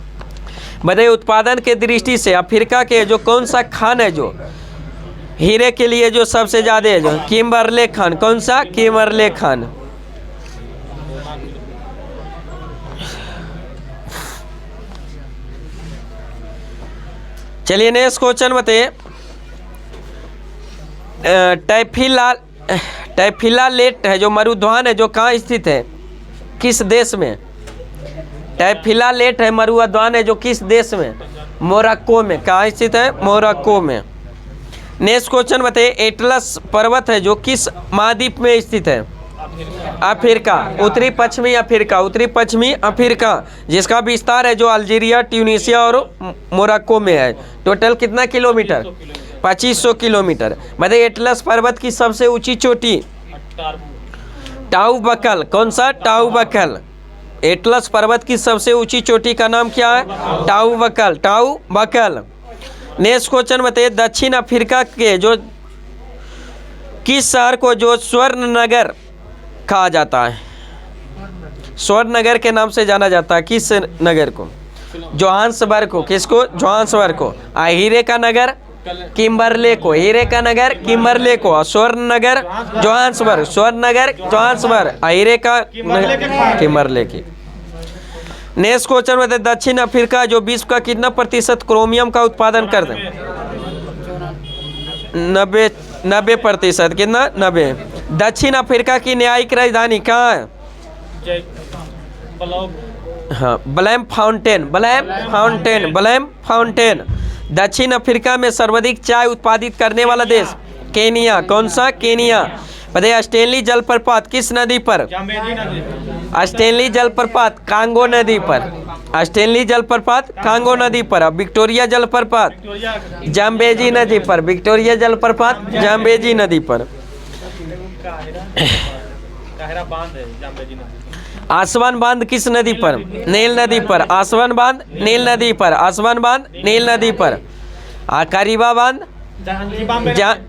बताइए उत्पादन के दृष्टि से अफ्रीका के जो कौन सा खान है जो हीरे के लिए जो सबसे ज्यादा है, जो किम्बरले खान, कौन सा? किम्बरले खान। चलिए नेक्स्ट क्वेश्चन बताइए। टैफिलालेट है जो मरुद्वान है जो कहाँ स्थित है, किस देश में? टैफिलालेट है मरुद्वान है जो किस देश में? मोरक्को में। कहाँ स्थित है? मोरक्को में। नेक्स्ट क्वेश्चन बताइए। एटलस पर्वत है जो किस महाद्वीप में स्थित है? अफ्रीका, उत्तरी पश्चिमी अफ्रीका, उत्तरी पश्चिमी अफ्रीका, जिसका विस्तार है जो अल्जीरिया, ट्यूनीशिया और मोरक्को में है। टोटल कितना किलोमीटर? 2500 किलोमीटर। बताइए एटलस पर्वत की सबसे ऊंची चोटी? टाउबकल, कौन सा? टाउबकल। एटलस पर्वत की सबसे ऊंची चोटी का नाम क्या है? टाउबकल, टाउबकल। नेक्स्ट क्वेश्चन बताइए। दक्षिण अफ्रीका के जो किस शहर को जो स्वर्ण नगर कहा जाता है? स्वर्ण नगर के नाम से जाना जाता है, किस नगर को? जोहान्सबर्ग को। किसको? जोहान्सबर्ग को। हीरे का नगर? किम्बरले को। हीरे का नगर किम्बरले को। स्वर्ण नगर जोहान्सबर्ग, स्वर्ण नगर जोहान्सबर्ग, हीरे का किम्बरले की। नेक्स्ट क्वेश्चन में दक्षिण अफ्रीका जो विश्व का कितना प्रतिशत क्रोमियम का उत्पादन करते हैं? 90%। कितना? 90। दक्षिण अफ्रीका की न्यायिक राजधानी कहाँ है? हाँ, ब्लैम फाउंटेन, ब्लैम फाउंटेन, ब्लैम फाउंटेन। दक्षिण अफ्रीका में सर्वाधिक चाय उत्पादित करने वाला देश? केनिया, कौन सा? केनिया। बताइए स्टेनली जलप्रपात किस नदी पर? स्टेनली जलप्रपात कांगो नदी पर। स्टेनली जलप्रपात कांगो नदी पर। विक्टोरिया जलप्रपात जाम्बेजी नदी पर। विक्टोरिया जलप्रपात जाम्बेजी नदी पर। आसवान बांध किस नदी पर? नील नदी पर। आसवान बांध नील नदी पर। आसवान बांध नील नदी पर। करीबा बांध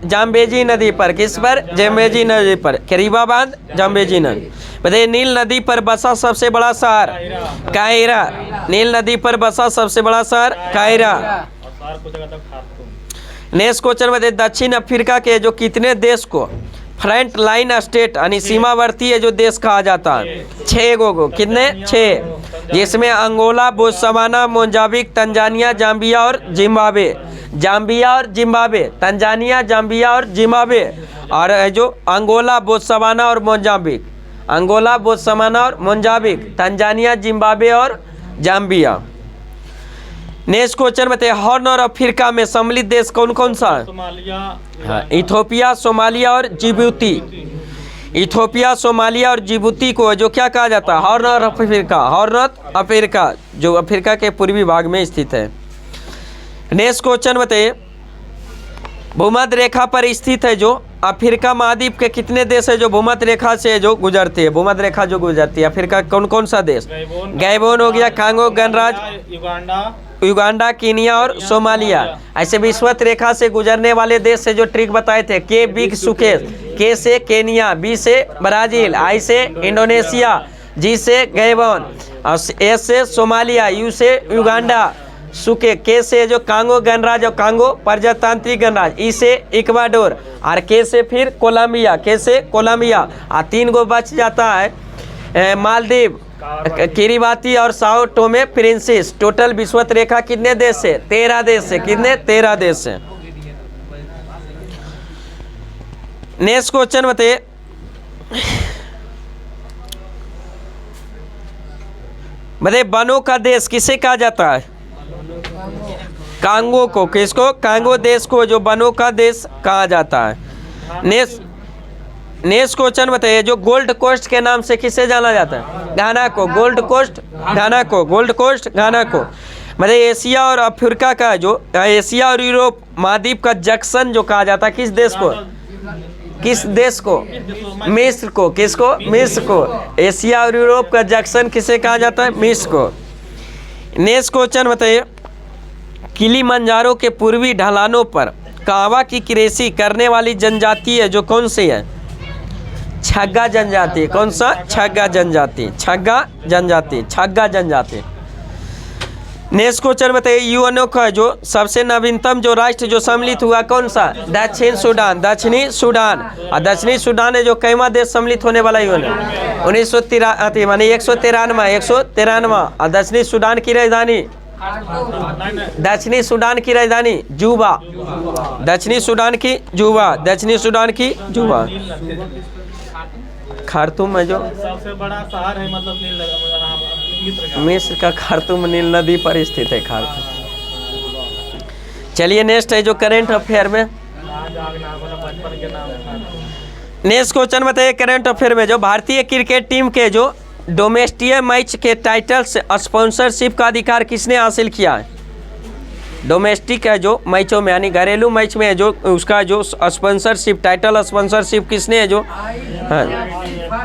जाम्बेजी नदी पर। किस पर? जाम्बेजी नदी पर। करीबा बांध जाम्बेजी नदी। बताइए नील नदी पर बसा सबसे बड़ा शहर? कायरा। नील नदी पर बसा सबसे बड़ा शहर? कायरा। नेक्स्ट क्वेश्चन बताइए। दक्षिण अफ्रीका के जो कितने देश को फ्रंट लाइन स्टेट यानी सीमावर्ती है जो देश कहा जाता है? 6 गो। कितने? 6। जिसमें Angola, Botswana, Mozambique, Tanzania, Zambia और जिम्बाब्वे। जाम्बिया और जिम्बाब्वे, तंजानिया, जाम्बिया और जिम्बाब्वे। और जो अंगोला, बोत्सवाना और मोजाम्बिक, अंगोला, बोत्सवाना और मोजाम्बिक, तंजानिया, जिम्बाब्वे और जाम्बिया। नेक्स्ट क्वेश्चन बताइए। हॉर्न और अफ्रीका में सम्मिलित देश कौन कौन सा है? हाँ, इथोपिया, सोमालिया और जिबूती। इथोपिया, सोमालिया और जिबूती को जो क्या कहा जाता है? हॉर्न और अफ्रीका। हॉर्न और अफ्रीका जो अफ्रीका के पूर्वी भाग में स्थित है। नेक्स्ट क्वेश्चन बताइए। भूमध्य रेखा पर स्थित है जो अफ्रीका महाद्वीप के कितने देश है जो भूमध्य रेखा से जो गुजरती है? भूमध्य रेखा जो गुजरती है अफ्रीका कौन कौन सा देश? गैबोन हो गया, कांगो गणराज्य, युगांडा, कीनिया और सोमालिया। ऐसे विषुवत रेखा से गुजरने वाले देश से जो ट्रिक बताए थे, के बिग सुकेश, के से केनिया, बी से ब्राजील, आई से इंडोनेशिया, जी से गैबोन, एस से सोमालिया, यू से युगांडा, सुके, के से जो कांगो गणराज्य और कांगो प्रजातांत्रिक गणराज्य, ई से इक्वाडोर और के से फिर कोलंबिया, के से कोलंबिया। 3 गो बच जाता है मालदीव, किरिबाती और साओ टोमे प्रिंसेस। टोटल विषुवत रेखा कितने देश से? 13 देश से। कितने? 13 देश से। नेक्स्ट क्वेश्चन बताइए। वनों का देश किसे कहा जाता है? कांगो को। किसको? कांगो देश को जो वनों का देश कहा जाता है। नेक्स्ट क्वेश्चन बताइए। जो गोल्ड कोस्ट के नाम से किसे जाना जाता है? घाना को। गोल्ड कोस्ट घाना को। गोल्ड कोस्ट घाना को। मतलब एशिया और अफ्रीका का जो एशिया और यूरोप महाद्वीप का जंक्शन जो कहा जाता है किस देश को? किस देश को? मिस्र को। किसको? मिस्र को। एशिया और यूरोप का जंक्शन किसे कहा जाता है? मिस्र को। नेक्स्ट क्वेश्चन बताइए। किलिमंजारो के पूर्वी ढलानों पर कावा की कृषि करने वाली जनजाति है जो कौन सी है? छग्गा जनजाति। कौन सा? छग्गा जनजाति, छग्गा जनजाति, छग्गा जनजाति। नेक्स्ट क्वेश्चन बताइए, यूएनओ का जो सबसे नवीनतम जो राष्ट्र जो सम्मिलित हुआ कौन सा? दक्षिण सूडान, दक्षिणी सूडान। और दक्षिणी सूडान है जो कैवा देश सम्मिलित होने वाला यूएनओ? 1993 मानी 193। और दक्षिणी सूडान की राजधानी? दक्षिणी सूडान की राजधानी जूबा, दक्षिणी सूडान की जूबा, दक्षिणी सूडान की जूबा। खार्तूम है जो सबसे बड़ा शहर है, मतलब मिस्र का खार्तूम नील नदी पर स्थित है खार्तूम। चलिए नेक्स्ट है जो करंट अफेयर में। नेक्स्ट क्वेश्चन बताइए, करंट अफेयर में जो भारतीय क्रिकेट टीम के जो डोमेस्टिक मैच के टाइटल्स स्पॉन्सरशिप का अधिकार किसने हासिल किया है? डोमेस्टिक है जो मैचों में यानी घरेलू मैच में है जो उसका जो स्पॉन्सरशिप टाइटल स्पॉन्सरशिप किसने है? जो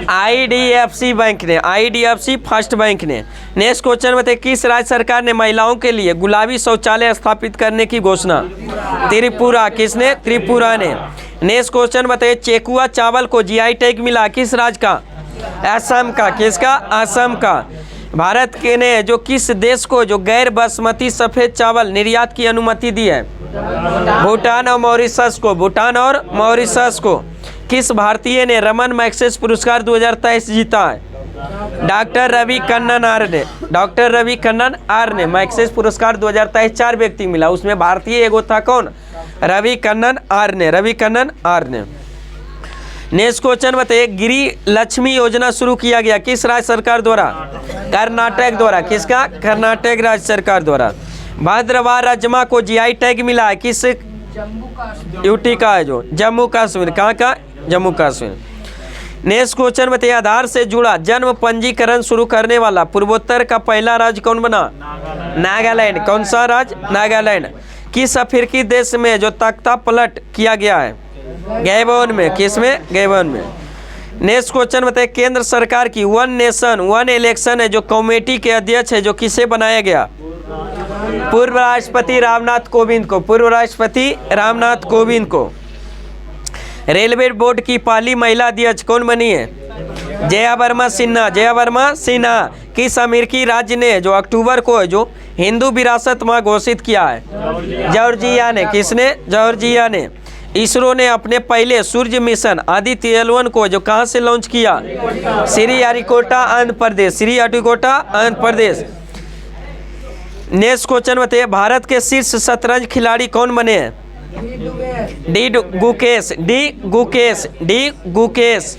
IDFC बैंक ने, IDFC फर्स्ट बैंक ने। नेक्स्ट क्वेश्चन बताइए, किस राज्य सरकार ने महिलाओं के लिए गुलाबी शौचालय स्थापित करने की घोषणा? त्रिपुरा। किसने? त्रिपुरा ने। नेक्स्ट क्वेश्चन बताइए, चेकुआ चावल को GI टैग मिला किस राज्य का? असम का। किसका? असम का। भारत के ने जो किस देश को जो गैर बासमती सफ़ेद चावल निर्यात की अनुमति दी है? भूटान और मॉरिशस को। भूटान और मॉरिशस को। किस भारतीय ने रमन मैग्सेसे पुरस्कार 2023 जीता है? डॉक्टर रवि कन्नन आर ने। डॉक्टर रवि कन्नन आर ने मैग्सेसे पुरस्कार 2023 4 व्यक्ति मिला, उसमें भारतीय एगो था कौन? रवि कन्नन आर ने, रवि कन्नन आर ने। नेक्स्ट क्वेश्चन बताइए, गिरी लक्ष्मी योजना शुरू किया गया किस राज्य सरकार द्वारा? कर्नाटक द्वारा। किसका? कर्नाटक राज्य सरकार द्वारा। भद्रवाह राजमा को GI टैग मिला है किस? यूटी का है जो जम्मू कश्मीर। कहाँ का? जम्मू कश्मीर। नेक्स्ट क्वेश्चन बताइए, आधार से जुड़ा जन्म पंजीकरण शुरू करने वाला पूर्वोत्तर का पहला राज्य कौन बना? नागालैंड। कौन सा राज्य? नागालैंड। किस अफ्रीकी देश में जो तख्ता पलट किया गया है? गैबोन में। किस में? गैबोन में। नेक्स्ट क्वेश्चन बताइए, केंद्र सरकार की वन नेशन वन इलेक्शन है जो कमेटी के अध्यक्ष है जो किसे बनाया गया? पूर्व राष्ट्रपति रामनाथ कोविंद को। पूर्व राष्ट्रपति रामनाथ कोविंद को। रेलवे बोर्ड की पहली महिला अध्यक्ष कौन बनी है? जया वर्मा सिन्हा। जया वर्मा सिन्हा। किस अमेरिकी राज्य ने जो अक्टूबर को जो हिंदू विरासत माह घोषित किया है? जॉर्जिया ने। किसने? जॉर्जिया ने। इसरो ने अपने पहले सूर्य मिशन आदित्य L1 को जो कहां से लॉन्च किया? श्रीहरिकोटा आंध्र प्रदेश। श्रीहरिकोटा आंध्र प्रदेश। नेक्स्ट क्वेश्चन बताइए, भारत के शीर्ष शतरंज खिलाड़ी कौन बने हैं? D Gukesh. D Gukesh. D Gukesh.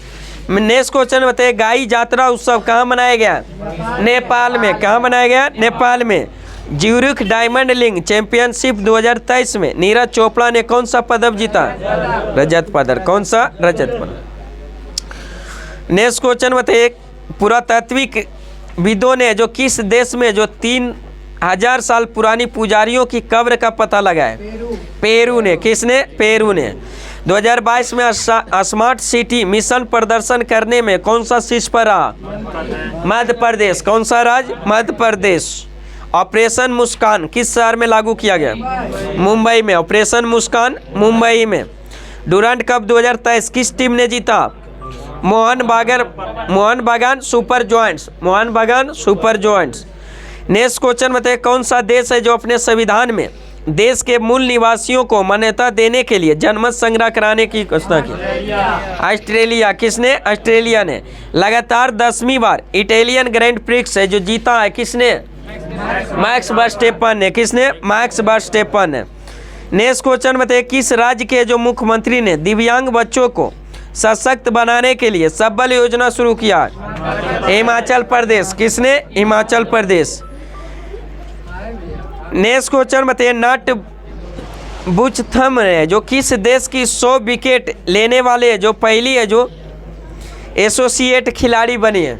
Next question बताइए, गाई यात्रा उत्सव कहाँ मनाया गया? नेपाल में। कहाँ मनाया गया? नेपाल में। ज्यूरिख डायमंड लीग चैंपियनशिप 2023 में नीरज चोपड़ा ने कौन सा पदक जीता? रजत पदक। कौन सा? रजत पदक। नेक्स्ट क्वेश्चन बताइए, पुरातात्विक विदों ने जो किस देश में जो 3000 साल पुरानी पुजारियों की कब्र का पता लगाया? पेरू ने। किसने? पेरू ने। 2022 में स्मार्ट सिटी मिशन प्रदर्शन करने में कौन सा शीर्ष पर रहा? मध्य प्रदेश। कौन सा राज्य? मध्य प्रदेश। ऑपरेशन मुस्कान किस शहर में लागू किया गया? मुंबई में। ऑपरेशन मुस्कान मुंबई में। डुरंड कप 2023 किस टीम ने जीता? मोहन बागान सुपर जॉइंट्स। मोहन बागान सुपर जॉइंट्स। नेक्स्ट क्वेश्चन बताइए, कौन सा देश है जो अपने संविधान में देश के मूल निवासियों को मान्यता देने के लिए जनमत संग्रह कराने की घोषणा की? ऑस्ट्रेलिया। किसने? ऑस्ट्रेलिया ने। लगातार 10वीं बार इटालियन ग्रैंड प्रिक्स है जो जीता है किसने? मैक्स वर्स्टेपन ने। किसने? मैक्स वर्स्टेपन ने। नेक्स्ट क्वेश्चन बताइए, किस राज्य के जो मुख्यमंत्री ने दिव्यांग बच्चों को सशक्त बनाने के लिए सबल योजना शुरू किया? हिमाचल प्रदेश। किसने? हिमाचल प्रदेश। नेक्स्ट क्वेश्चन बताइए, नट बुचथम ने जो किस देश की 100 विकेट लेने वाले जो पहली है जो एसोसिएट खिलाड़ी बनी है?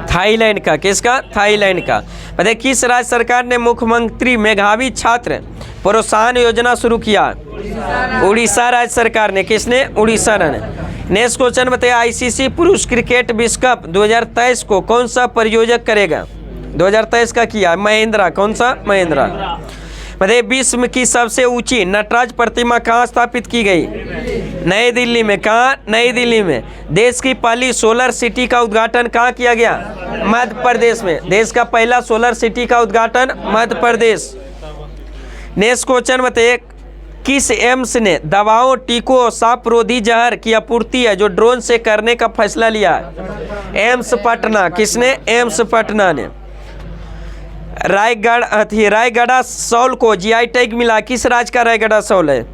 थाईलैंड का। किसका? थाईलैंड का। बताइए, किस राज्य सरकार ने मुख्यमंत्री मेधावी छात्र प्रोत्साहन योजना शुरू किया? उड़ीसा राज्य सरकार ने। किसने? उड़ीसा ने। नेक्स्ट क्वेश्चन बताइए, ICC पुरुष क्रिकेट विश्व कप 2023 को कौन सा प्रायोजक करेगा? 2023 का किया महिंद्रा। कौन सा? महिंद्रा। बताइए, विश्व की सबसे ऊंची नटराज प्रतिमा कहाँ स्थापित की गई? नई दिल्ली में। कहाँ? नई दिल्ली में। देश की पहली सोलर सिटी का उद्घाटन कहाँ किया गया? मध्य प्रदेश में। देश का पहला सोलर सिटी का उद्घाटन मध्य प्रदेश। नेक्स्ट क्वेश्चन बताइए, किस एम्स ने दवाओं, टीकों और सांप-रोधी जहर की आपूर्ति है जो ड्रोन से करने का फैसला लिया है? एम्स पटना। किसने? एम्स पटना ने। रायगढ़ सौल को जीआई टैग मिला। किस राज्य का रायगढ़ सौल है?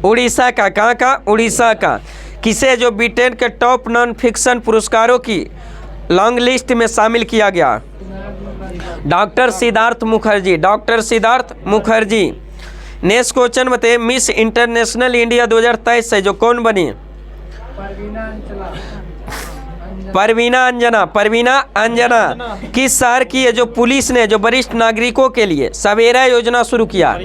उड़ीसा का। कहाँ का? उड़ीसा का। किसे जो ब्रिटेन के टॉप नॉन फिक्शन पुरस्कारों की लॉन्ग लिस्ट में शामिल किया गया? Doctor Siddharth Mukherjee. Doctor Siddharth Mukherjee. Next question बताइए, मिस इंटरनेशनल इंडिया 2023 से जो कौन बनी? परवीना अंजना। परवीना अंजना। किस शहर की है जो पुलिस ने जो वरिष्ठ नागरिकों के लिए सवेरा योजना शुरू किया?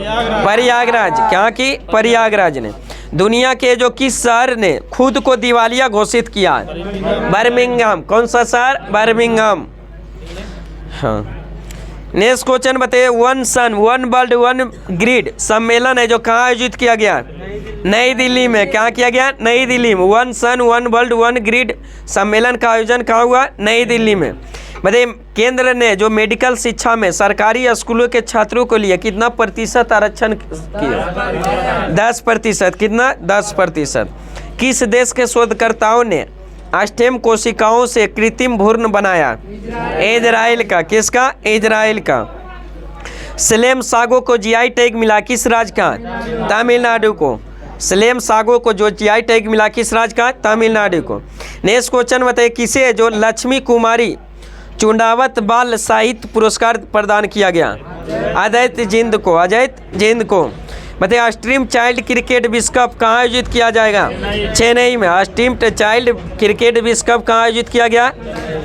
प्रयागराज। क्या की? प्रयागराज ने। दुनिया के जो किस शहर ने खुद को दिवालिया घोषित किया? बर्मिंघम। कौन सा शहर? बर्मिंघम। हाँ। नेक्स्ट क्वेश्चन बताइए, one sun one world one grid सम्मेलन है जो कहाँ आयोजित किया गया? नई दिल्ली में। क्या किया गया? नई दिल्ली में। One sun one world one grid सम्मेलन का आयोजन कहाँ हुआ? नई दिल्ली में। बताइए, केंद्र ने जो मेडिकल शिक्षा में सरकारी स्कूलों के छात्रों को लिए कितना प्रतिशत आरक्षण किया? 10%। कितना? 10%। किस देश के शोधकर्ताओं ने स्टेम कोशिकाओं से कृत्रिम भ्रूण बनाया? इजराइल का। किसका? इजराइल का। स्लेम सागो को जीआई टैग मिला। किस राज्य का? तमिलनाडु को। स्लेम सागो को जो जीआई टैग मिला किस राज्य का? तमिलनाडु को। नेक्स्ट क्वेश्चन बताइए, किसे जो लक्ष्मी कुमारी चुंडावत बाल साहित्य पुरस्कार प्रदान किया गया? अजय जिंद को। अजय जिंद को। बताइए, स्ट्रीम चाइल्ड क्रिकेट विश्व कप कहाँ आयोजित किया जाएगा? चेन्नई में। स्ट्रीम चाइल्ड क्रिकेट विश्व कप कहाँ आयोजित किया गया?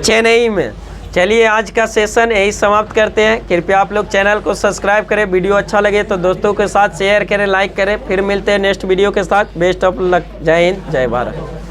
चेन्नई में। चलिए, आज का सेशन यही समाप्त करते हैं। कृपया आप लोग चैनल को सब्सक्राइब करें। वीडियो अच्छा लगे तो दोस्तों के साथ शेयर करें, लाइक करें। फिर मिलते हैं नेक्स्ट वीडियो के साथ। Best of luck. जय हिंद, जय भारत।